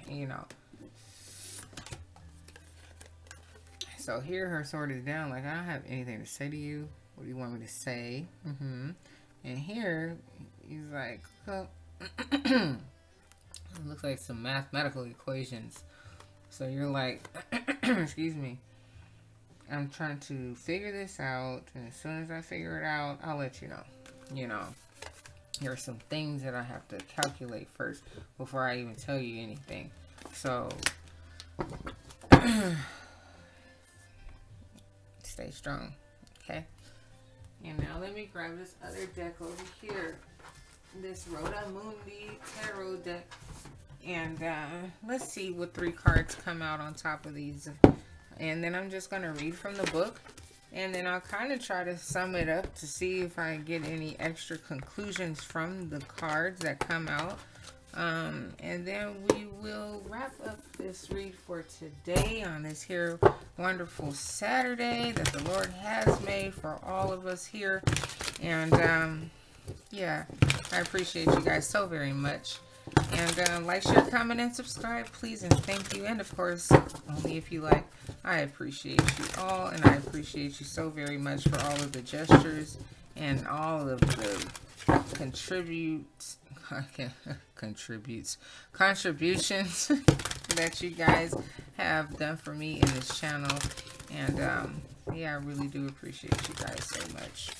you know. So here her sword is down, like, I don't have anything to say to you. What do you want me to say? And here, he's like, oh, it looks like some mathematical equations. So you're like, excuse me, I'm trying to figure this out, and as soon as I figure it out, I'll let you know. You know, there are some things that I have to calculate first before I even tell you anything. So Stay strong. Okay. And now let me grab this other deck over here. This Rhoda Mundi Tarot deck. And let's see what 3 cards come out on top of these. And then I'm just going to read from the book. And then I'll kind of try to sum it up to see if I get any extra conclusions from the cards that come out. And then we will wrap up this read for today on this here wonderful Saturday that the Lord has made for all of us here. And yeah, I appreciate you guys so very much. And like, share, comment, and subscribe, please, and thank you. And of course, only if you like. I appreciate you all, and I appreciate you so very much for all of the gestures and all of the contributions that you guys have done for me in this channel. And yeah, I really do appreciate you guys so much.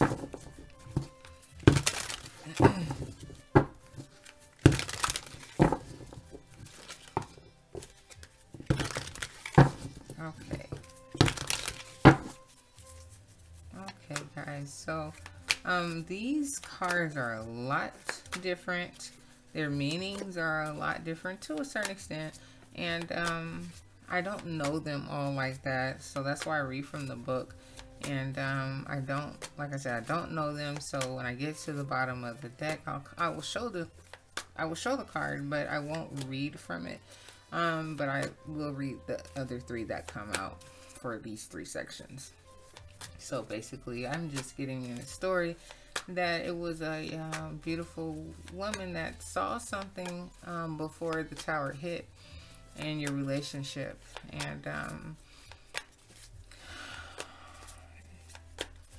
Okay. Okay, guys. So, these cards are a lot different. Their meanings are a lot different to a certain extent. And, I don't know them all like that. So that's why I read from the book. And, I don't, like I said, I don't know them. So when I get to the bottom of the deck, I will show the card, but I won't read from it. But I will read the other 3 that come out for these 3 sections. So basically, I'm just getting in a story that it was a beautiful woman that saw something before the tower hit in your relationship. And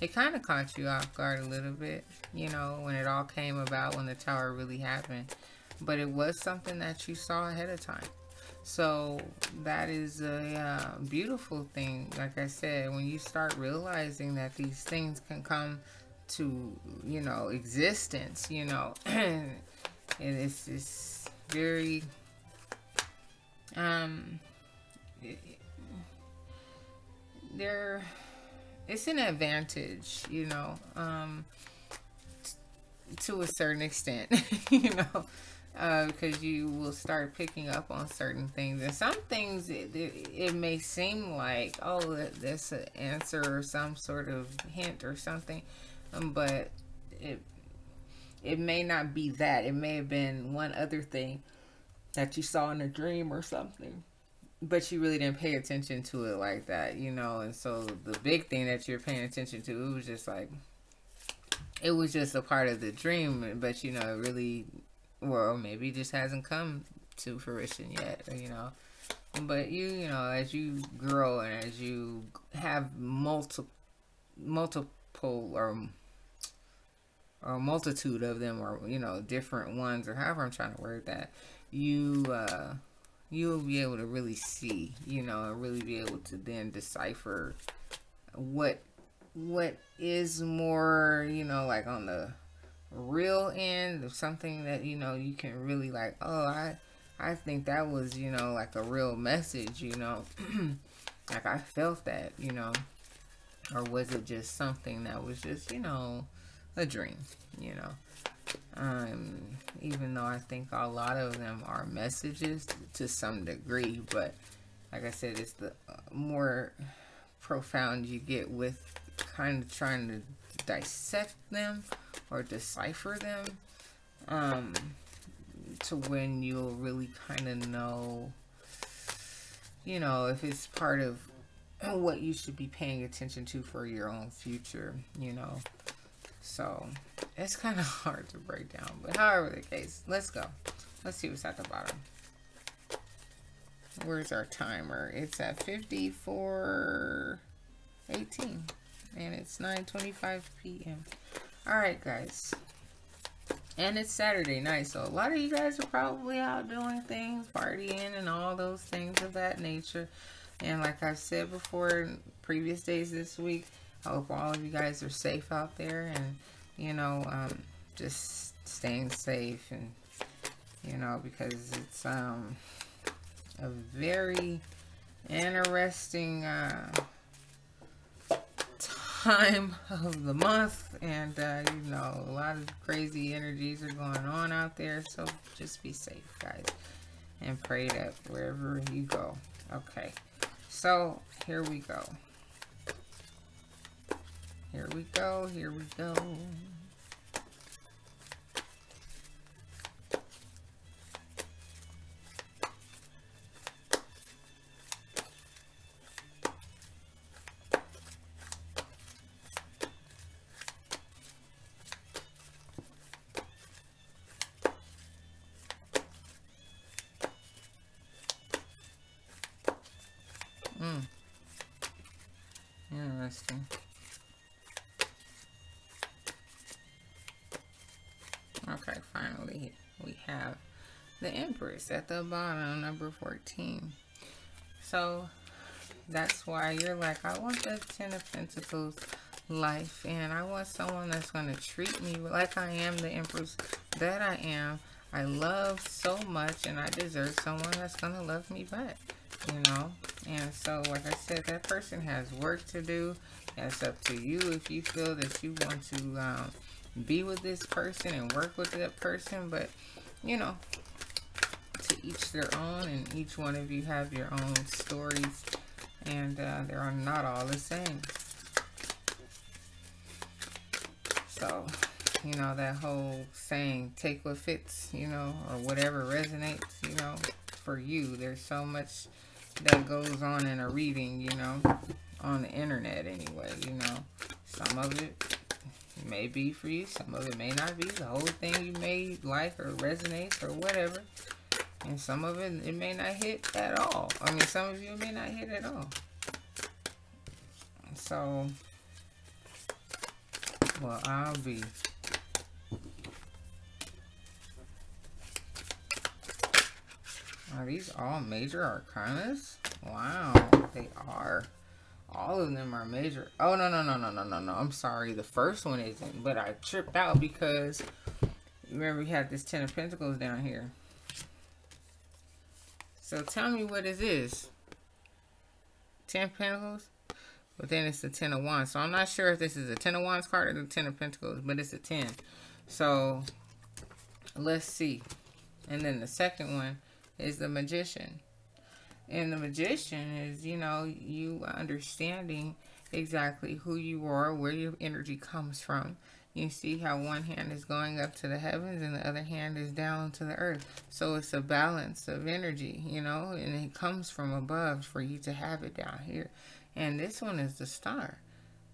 it kind of caught you off guard a little bit, you know, when it all came about, when the tower really happened. But it was something that you saw ahead of time. So that is a beautiful thing. Like I said, when you start realizing that these things can come to, you know, existence, you know, and it's very, it's an advantage, you know, to a certain extent, you know. Because you will start picking up on certain things. And some things, it may seem like, oh, that's an answer or some sort of hint or something. But it may not be that. It may have been one other thing that you saw in a dream or something. But you really didn't pay attention to it like that, you know. And so the big thing that you're paying attention to, it was just like, it was just a part of the dream. But, you know, it really... or maybe it just hasn't come to fruition yet, you know. But you know, as you grow and as you have multiple or multitude of them, or, you know, different ones, or however I'm trying to word that, you'll be able to really see, you know, and really be able to then decipher what is more, you know, like on the real end of something that, you know, you can really like, oh, I think that was, you know, like a real message, you know. Like I felt that, you know. Or was it just something that was just, you know, a dream, you know. Even though I think a lot of them are messages to some degree, but like I said, it's the more profound you get with kind of trying to dissect them or decipher them, to when you'll really kind of know, you know, if it's part of what you should be paying attention to for your own future, you know. So it's kind of hard to break down, but however the case, let's go. Let's see what's at the bottom. Where's our timer? It's at 54:18 and it's 9:25 p.m. All right, guys. And it's Saturday night, so a lot of you guys are probably out doing things, partying and all those things of that nature. And like I've said before in previous days this week, I hope all of you guys are safe out there, and, you know, just staying safe, and, you know, because it's a very interesting time of the month, and you know, a lot of crazy energies are going on out there, so just be safe, guys, and pray that wherever you go. Okay, so here we go. Here we go. Here we go. Interesting. Okay, finally we have the Empress at the bottom, number 14. So that's why you're like, I want the Ten of Pentacles life, and I want someone that's going to treat me like I am the Empress that I am. I love so much, and I deserve someone that's going to love me back, you know. And so, like I said, that person has work to do. That's up to you if you feel that you want to be with this person and work with that person. But, you know, to each their own, and each one of you have your own stories, and they are not all the same. So, you know, that whole saying, take what fits, you know, or whatever resonates, you know, for you. There's so much that goes on in a reading, you know, on the internet anyway, you know. Some of it may be for you, some of it may not be. The whole thing you may like or resonate or whatever. And some of it may not hit at all. I mean, some of you may not hit at all. So, well, I'll be. Are these all major arcanas? Wow, they are. All of them are major. Oh, no. I'm sorry. The first one isn't. But I tripped out because, remember, we had this Ten of Pentacles down here. So tell me what it is. 10 Pentacles? But then it's the 10 of Wands. So I'm not sure if this is a 10 of Wands card or the 10 of Pentacles. But it's a 10. So let's see. And then the second one is the Magician. And the Magician is, you know, you understanding exactly who you are, where your energy comes from. You see how one hand is going up to the heavens and the other hand is down to the earth. So it's a balance of energy, you know, and it comes from above for you to have it down here. And this one is the star.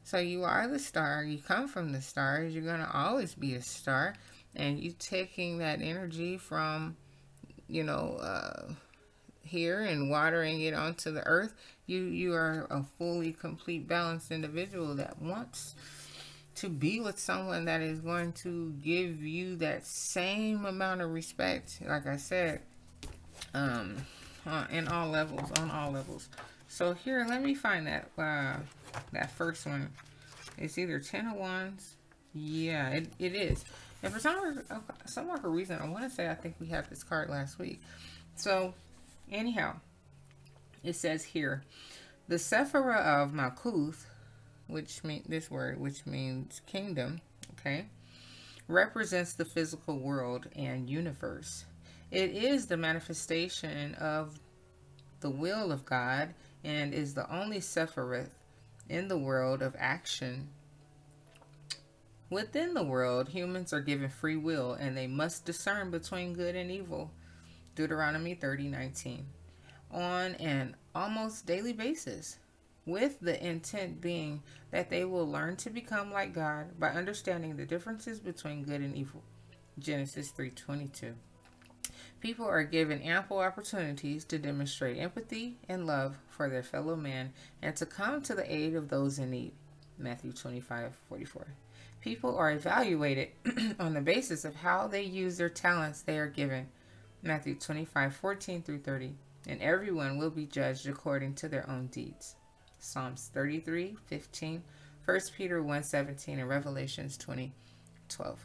So you are the star. You come from the stars. You're going to always be a star. And you taking that energy from, you know, here and watering it onto the earth. You are a fully complete balanced individual that wants to be with someone that is going to give you that same amount of respect, like I said, in all levels, on all levels. So here, let me find that that first one. It's either 10 of Wands. Yeah, it is. And for some reason, I want to say I think we had this card last week. So anyhow, it says here, the Sephira of Malkuth, which means this word, which means kingdom, okay, represents the physical world and universe. It is the manifestation of the will of God and is the only Sephirith in the world of action. Within the world, humans are given free will and they must discern between good and evil. Deuteronomy 30:19. On an almost daily basis, with the intent being that they will learn to become like God by understanding the differences between good and evil. Genesis 3:22. People are given ample opportunities to demonstrate empathy and love for their fellow man and to come to the aid of those in need. Matthew 25:44. People are evaluated on the basis of how they use their talents they are given. Matthew 25:14-30. And everyone will be judged according to their own deeds. Psalms 33:15, 1 Peter 1:17, and Revelations 20:12.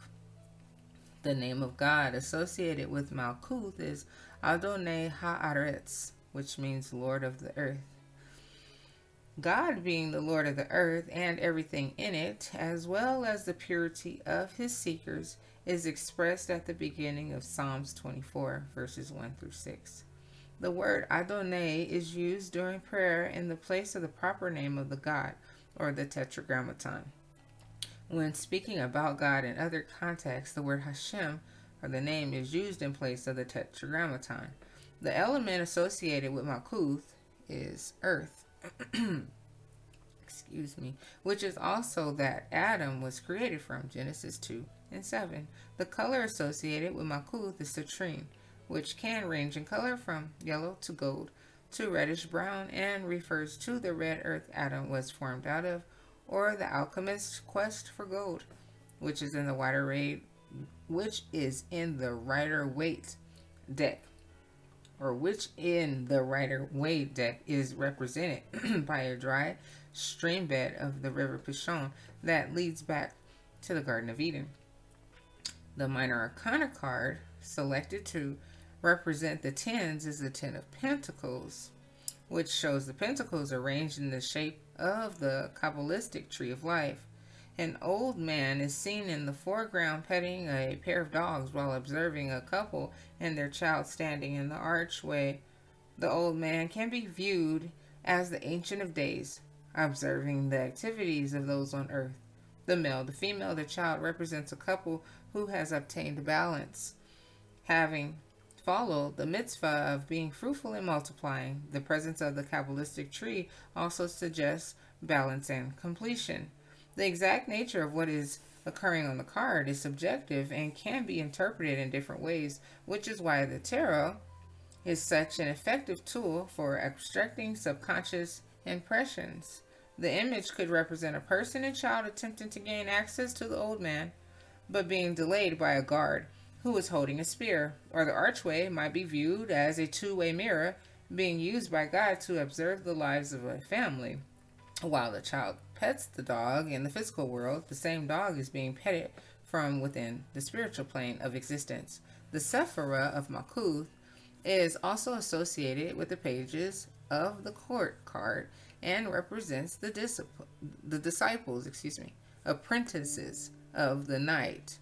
The name of God associated with Malkuth is Adonai Haaretz, which means Lord of the Earth. God being the Lord of the earth and everything in it, as well as the purity of his seekers, is expressed at the beginning of Psalms 24, verses 1 through 6. The word Adonai is used during prayer in the place of the proper name of the God, or the Tetragrammaton. When speaking about God in other contexts, the word Hashem, or the name, is used in place of the Tetragrammaton. The element associated with Malkuth is earth. Excuse me, which is also that Adam was created from, Genesis 2 and 7. The color associated with Malkuth is citrine, which can range in color from yellow to gold to reddish brown and refers to the red earth Adam was formed out of, or the alchemist's quest for gold, which is in the Rider-Waite deck. Or which in the Rider-Waite deck is represented by a dry stream bed of the river Pishon that leads back to the Garden of Eden. The Minor Arcana card selected to represent the tens is the Ten of Pentacles, which shows the pentacles arranged in the shape of the Kabbalistic tree of life. An old man is seen in the foreground petting a pair of dogs while observing a couple and their child standing in the archway. The old man can be viewed as the Ancient of Days, observing the activities of those on earth. The male, the female, the child represents a couple who has obtained balance, having followed the mitzvah of being fruitful and multiplying. The presence of the Kabbalistic tree also suggests balance and completion. The exact nature of what is occurring on the card is subjective and can be interpreted in different ways, which is why the tarot is such an effective tool for extracting subconscious impressions. The image could represent a person and child attempting to gain access to the old man, but being delayed by a guard who is holding a spear, or the archway might be viewed as a two-way mirror being used by God to observe the lives of a family. While the child pets the dog in the physical world, the same dog is being petted from within the spiritual plane of existence. The Sephirah of Malkuth is also associated with the pages of the court card and represents the disciples, apprentices of the night,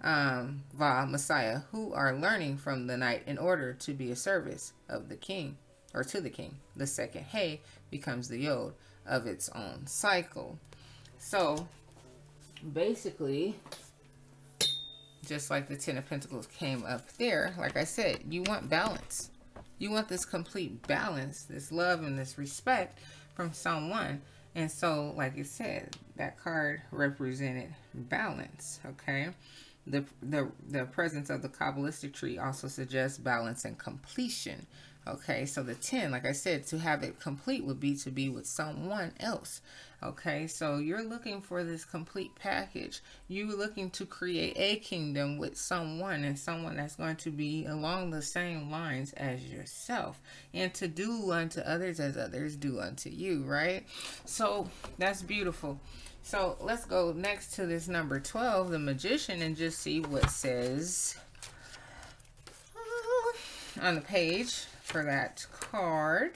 Messiah, who are learning from the night in order to be a service of the king, or to the king. The second Hey becomes the Yod of its own cycle. So basically, just like the Ten of Pentacles came up there, like I said, you want balance. You want this complete balance, this love and this respect from someone. And so, like I said, that card represented balance, okay? The presence of the Kabbalistic tree also suggests balance and completion. Okay, so the 10, like I said, to have it complete would be to be with someone else. Okay, so you're looking for this complete package. You're looking to create a kingdom with someone, and someone that's going to be along the same lines as yourself, and to do unto others as others do unto you, right? So that's beautiful. So let's go next to this number 12, the Magician, and just see what says on the page for that card.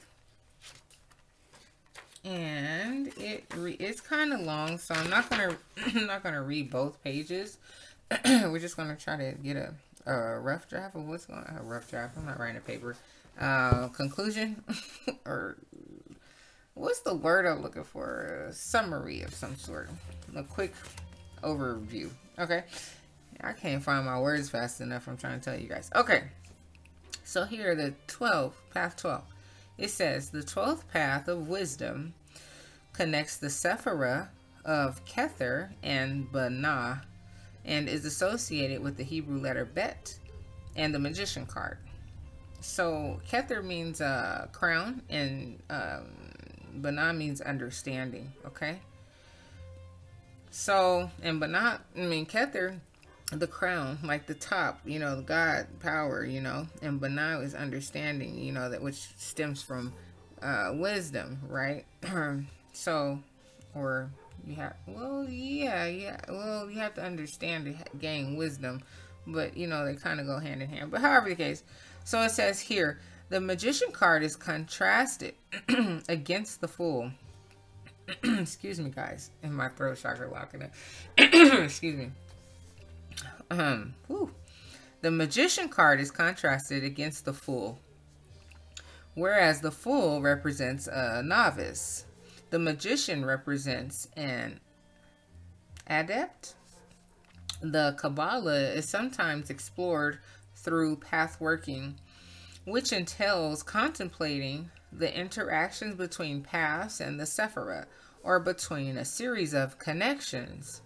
And it's kind of long, so I'm not gonna read both pages. We're just gonna try to get a rough draft of what's going on. A rough draft. I'm not writing a paper. Conclusion or what's the word I'm looking for? A summary of some sort. A quick overview. Okay. I can't find my words fast enough. I'm trying to tell you guys. Okay. So here, the 12, path 12. It says, the 12th path of wisdom connects the Sephirah of Kether and Banah and is associated with the Hebrew letter Bet and the Magician card. So Kether means crown and Banah means understanding, okay? So, and Banah, Kether, the crown, like the top, you know, the God power, you know, and Banah is understanding, you know, that which stems from wisdom, right? So, or you have, well, yeah, well, you have to understand to gain wisdom, but, you know, they kind of go hand in hand, but however the case. So it says here, The Magician card is contrasted against the Fool. Excuse me, guys. And my throat chakra locking up. Excuse me. The Magician card is contrasted against the Fool, whereas the Fool represents a novice. The Magician represents an adept. The Kabbalah is sometimes explored through path working, which entails contemplating the interactions between paths and the Sephirah, or between a series of connections.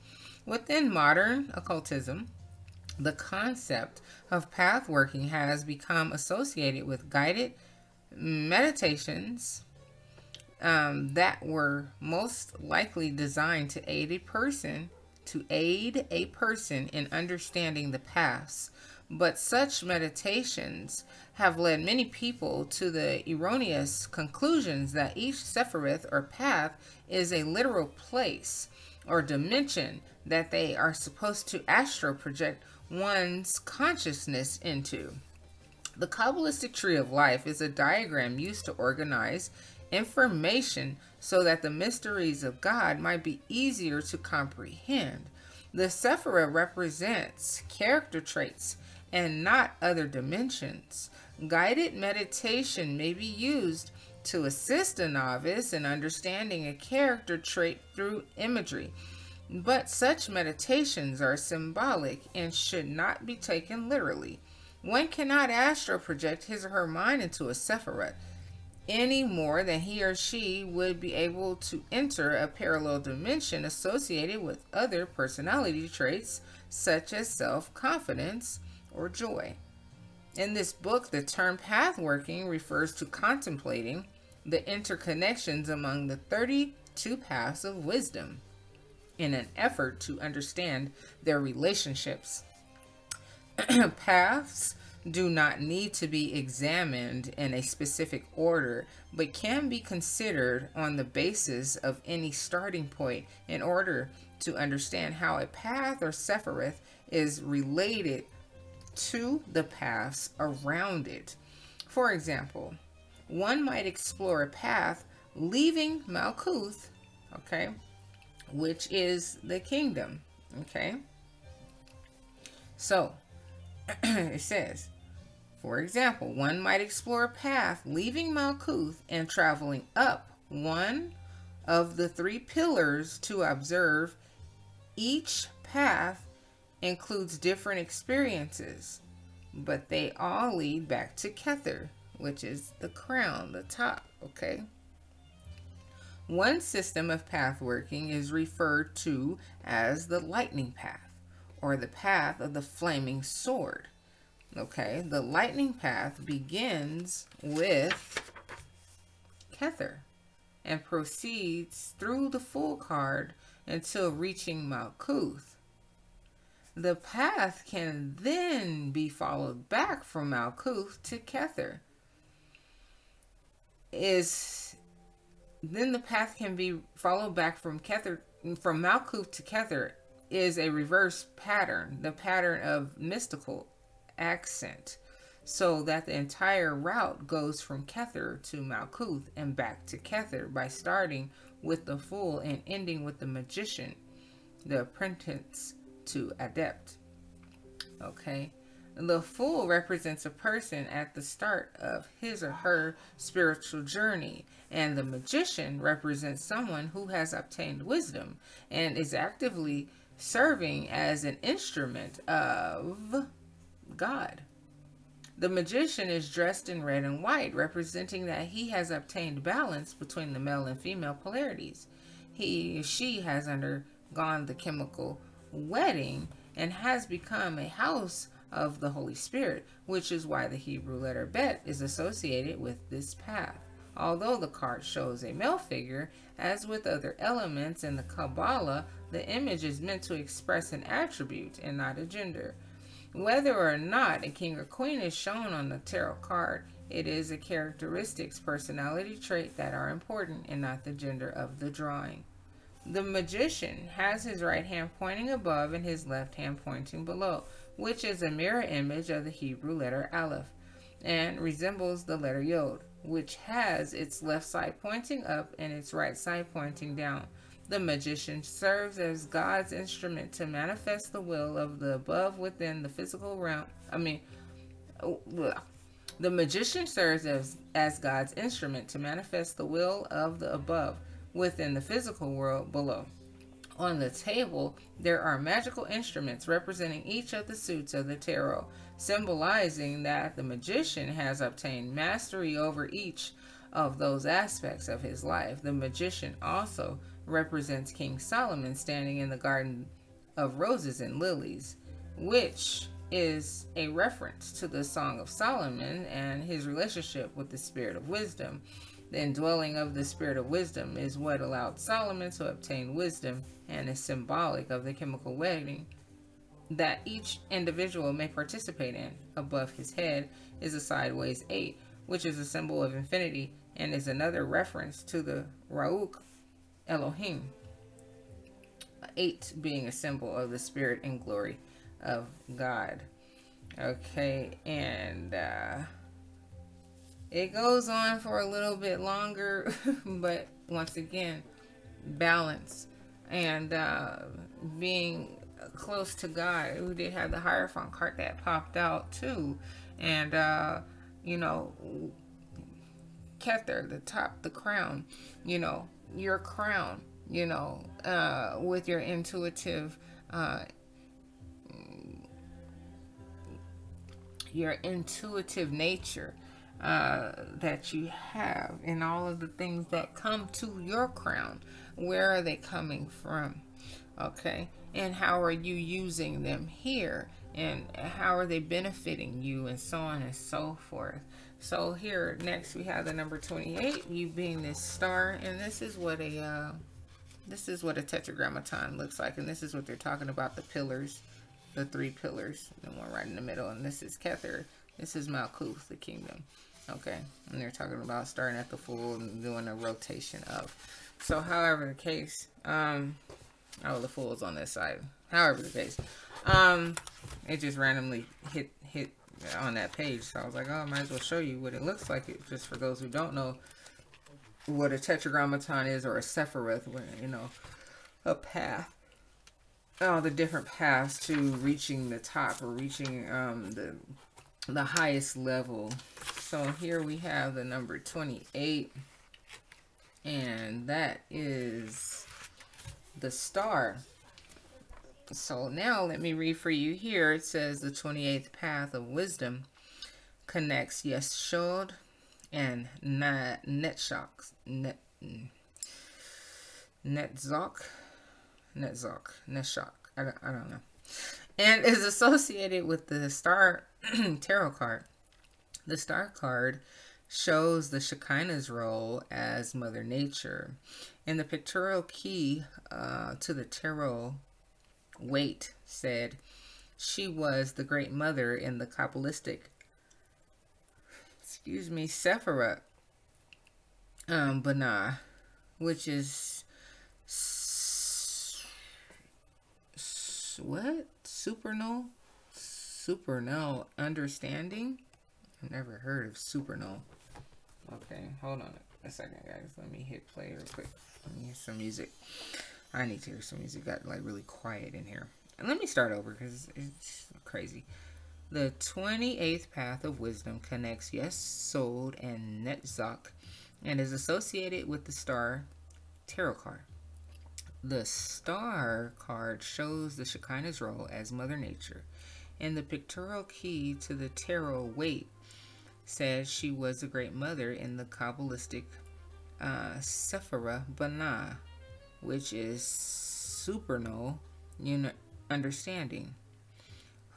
Within modern occultism, the concept of path working has become associated with guided meditations that were most likely designed to aid a person in understanding the paths. But such meditations have led many people to the erroneous conclusions that each Sephiroth or path is a literal place or dimension that they are supposed to astral project one's consciousness into. The Kabbalistic tree of life is a diagram used to organize information so that the mysteries of God might be easier to comprehend. The Sephirah represents character traits and not other dimensions. Guided meditation may be used to assist a novice in understanding a character trait through imagery, but such meditations are symbolic and should not be taken literally. One cannot astral project his or her mind into a Sephirah any more than he or she would be able to enter a parallel dimension associated with other personality traits such as self-confidence or joy. In this book, the term path working refers to contemplating the interconnections among the 32 paths of wisdom in an effort to understand their relationships. Paths do not need to be examined in a specific order, but can be considered on the basis of any starting point in order to understand how a path or Sephiroth is related to the paths around it. For example, one might explore a path leaving Malkuth, okay, which is the kingdom, okay? So, it says, for example, one might explore a path leaving Malkuth and traveling up one of the 3 pillars to observe. Each path includes different experiences, but they all lead back to Kether, which is the crown, the top, okay? One system of path working is referred to as the lightning path, or the path of the flaming sword. Okay, the lightning path begins with Kether and proceeds through the Fool card until reaching Malkuth. The path can then be followed back from Malkuth to Kether. Then the path can be followed back from Malkuth to Kether is a reverse pattern, the pattern of mystical accent, so that the entire route goes from Kether to Malkuth and back to Kether by starting with the Fool and ending with the Magician, the apprentice to adept. Okay, the Fool represents a person at the start of his or her spiritual journey, and the Magician represents someone who has obtained wisdom and is actively serving as an instrument of God. The Magician is dressed in red and white, representing that he has obtained balance between the male and female polarities. She has undergone the chemical wedding and has become a house of the Holy Spirit, which is why the Hebrew letter Bet is associated with this path. Although the card shows a male figure, as with other elements in the Kabbalah, the image is meant to express an attribute and not a gender. Whether or not a king or queen is shown on the tarot card, it is a characteristics, personality trait that are important and not the gender of the drawing. The Magician has his right hand pointing above and his left hand pointing below, which is a mirror image of the Hebrew letter Aleph. and resembles the letter Yod, which has its left side pointing up and its right side pointing down. The magician serves as God's instrument to manifest the will of the above within the physical realm. The magician serves as God's instrument to manifest the will of the above within the physical world below. On the table, there are magical instruments representing each of the suits of the tarot, symbolizing that the magician has obtained mastery over each of those aspects of his life. The magician also represents King Solomon standing in the garden of roses and lilies, which is a reference to the Song of Solomon and his relationship with the Spirit of Wisdom. The indwelling of the Spirit of Wisdom is what allowed Solomon to obtain wisdom and is symbolic of the chemical wedding that each individual may participate in. Above his head is a sideways 8, which is a symbol of infinity and is another reference to the Ruach Elohim, 8 being a symbol of the spirit and glory of God. Okay, and it goes on for a little bit longer, but once again, balance and being close to God. We did have the Hierophant card that popped out too, and you know, Kether, the top, the crown, you know, your crown, you know, with your intuitive nature that you have, and all of the things that come to your crown. Where are they coming from? Okay, and how are you using them here, and how are they benefiting you, and so on and so forth. So here next we have the number 28, you being this star, and this is what a tetragrammaton looks like, and this is what they're talking about, the pillars, the 3 pillars, the one right in the middle, and this is Kether, this is Malkuth, the kingdom. Okay, and they're talking about starting at the full and doing a rotation of. So however the case, oh, the full is on this side. However the case, it just randomly hit on that page, so I was like, oh, I might as well show you what it looks like, just for those who don't know what a tetragrammaton is, or a sephiroth, you know, a path. Oh, the different paths to reaching the top, or reaching the highest level. So here we have the number 28, and that is the star. So now let me read for you here. It says the 28th path of wisdom connects Yesod and Netzach, I don't know, and is associated with the star tarot card. The star card shows the Shekinah's role as Mother Nature, and the pictorial key to the tarot weight said she was the great mother in the Kabbalistic, Sephirah Banah, which is what? Supernal understanding? I've never heard of supernal. Okay, hold on a second, guys. Let me hit play real quick. Let me hear some music. I need to hear some music. Got like really quiet in here. And let me start over because it's crazy. The 28th path of wisdom connects Yesod and Netzach and is associated with the star tarot card. The star card shows the Shekinah's role as Mother Nature, and the pictorial key to the tarot weight says she was a great mother in the Kabbalistic Sephirah Banah, which is supernal understanding,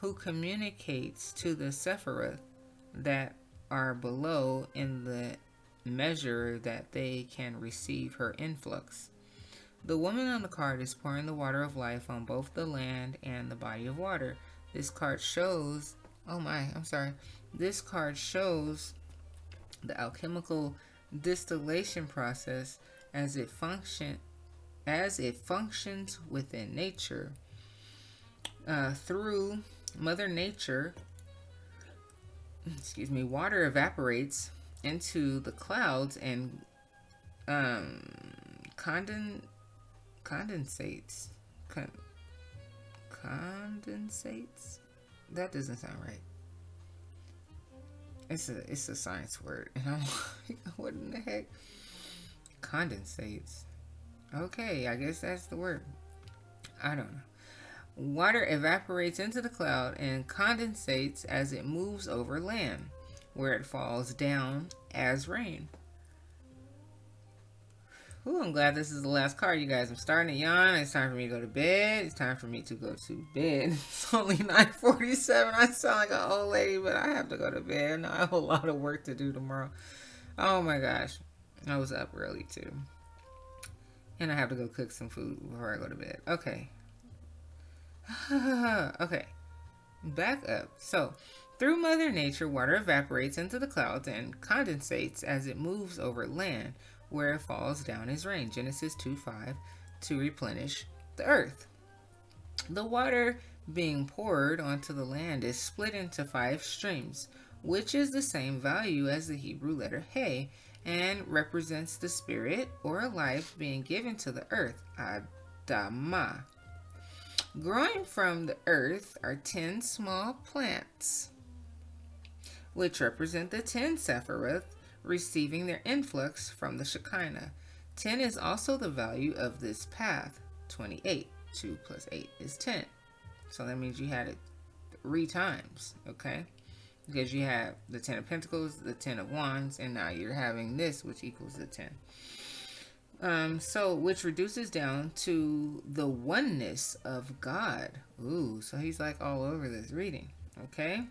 who communicates to the Sephiroth that are below in the measure that they can receive her influx. The woman on the card is pouring the water of life on both the land and the body of water. This card shows, this card shows the alchemical distillation process as it functions within nature. Through Mother Nature, excuse me, water evaporates into the clouds and condensates. Condensates? That doesn't sound right. It's a science word, and I'm like, what in the heck? Condensates. Okay, I guess that's the word. I don't know. Water evaporates into the cloud and condensates as it moves over land, where it falls down as rain. Ooh, I'm glad this is the last card, you guys. I'm starting to yawn. It's time for me to go to bed. It's time for me to go to bed. It's only 9:47. I sound like an old lady, but I have to go to bed. I have a lot of work to do tomorrow. Oh my gosh. I was up early too. And I have to go cook some food before I go to bed. Okay. Okay. Back up. So, through Mother Nature, water evaporates into the clouds and condensates as it moves over land, where it falls down as rain. Genesis 2:5, to replenish the earth. The water being poured onto the land is split into 5 streams, which is the same value as the Hebrew letter He, and represents the spirit or life being given to the earth, Adamah. Growing from the earth are 10 small plants, which represent the 10 Sephiroth, receiving their influx from the Shekinah. 10 is also the value of this path, 28. 2 plus 8 is 10. So that means you had it 3 times, okay? Because you have the 10 of Pentacles, the 10 of Wands, and now you're having this, which equals the 10. So, which reduces down to the oneness of God. Ooh, so he's like all over this reading, okay?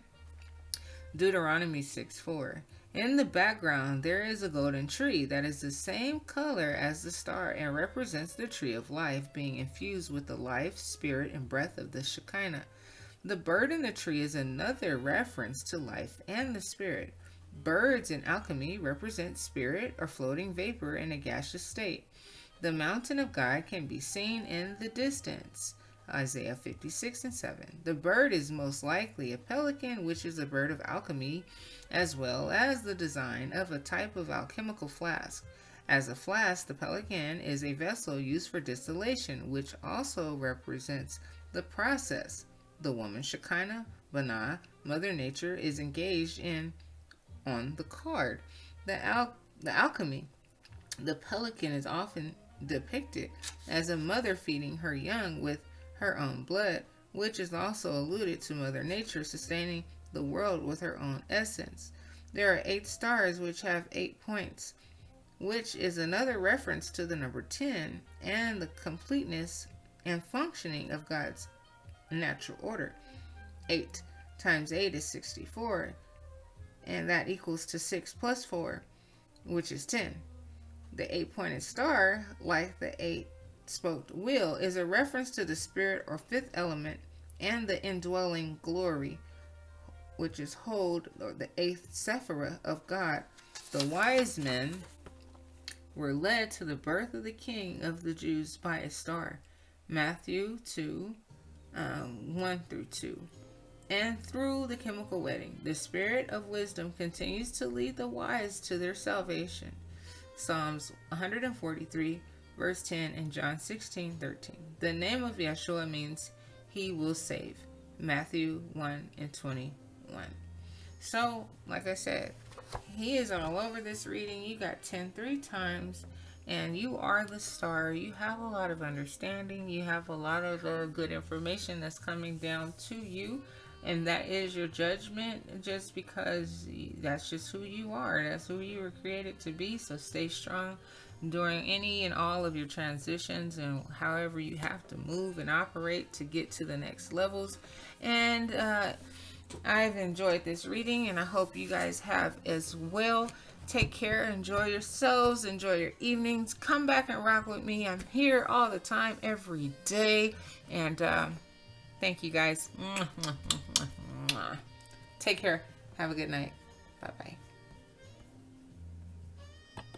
Deuteronomy 6:4. In the background, there is a golden tree that is the same color as the star and represents the tree of life being infused with the life, spirit, and breath of the Shekinah. The bird in the tree is another reference to life and the spirit. Birds in alchemy represent spirit or floating vapor in a gaseous state. The mountain of God can be seen in the distance. Isaiah 56:7. The bird is most likely a pelican, which is a bird of alchemy, as well as the design of a type of alchemical flask. As a flask, the pelican is a vessel used for distillation, which also represents the process. The woman Shekinah, Banah, Mother Nature, is engaged in on the card. The alchemy. The pelican is often depicted as a mother feeding her young with her own blood, which is also alluded to Mother Nature sustaining the world with her own essence. There are 8 stars which have 8 points, which is another reference to the number 10 and the completeness and functioning of God's natural order. 8 times 8 is 64, and that equals to 6 plus 4, which is 10. The 8-pointed star, like the 8-spoked wheel, is a reference to the spirit or 5th element and the indwelling glory, which is Hod, or the 8th Sephirah of God. The wise men were led to the birth of the King of the Jews by a star. Matthew 2, 1 through 2. And through the chemical wedding, the spirit of wisdom continues to lead the wise to their salvation. Psalms 143, verse 10, and John 16:13. The name of Yeshua means he will save. Matthew 1 and 21. So, like I said, he is all over this reading. You got 10 3 times, and you are the star. You have a lot of understanding. You have a lot of good information that's coming down to you. And that is your judgment, just because that's just who you are. That's who you were created to be. So stay strong during any and all of your transitions and however you have to move and operate to get to the next levels. And I've enjoyed this reading, and I hope you guys have as well. Take care. Enjoy yourselves. Enjoy your evenings. Come back and rock with me. I'm here all the time, every day. And thank you guys. Take care. Have a good night. Bye-bye.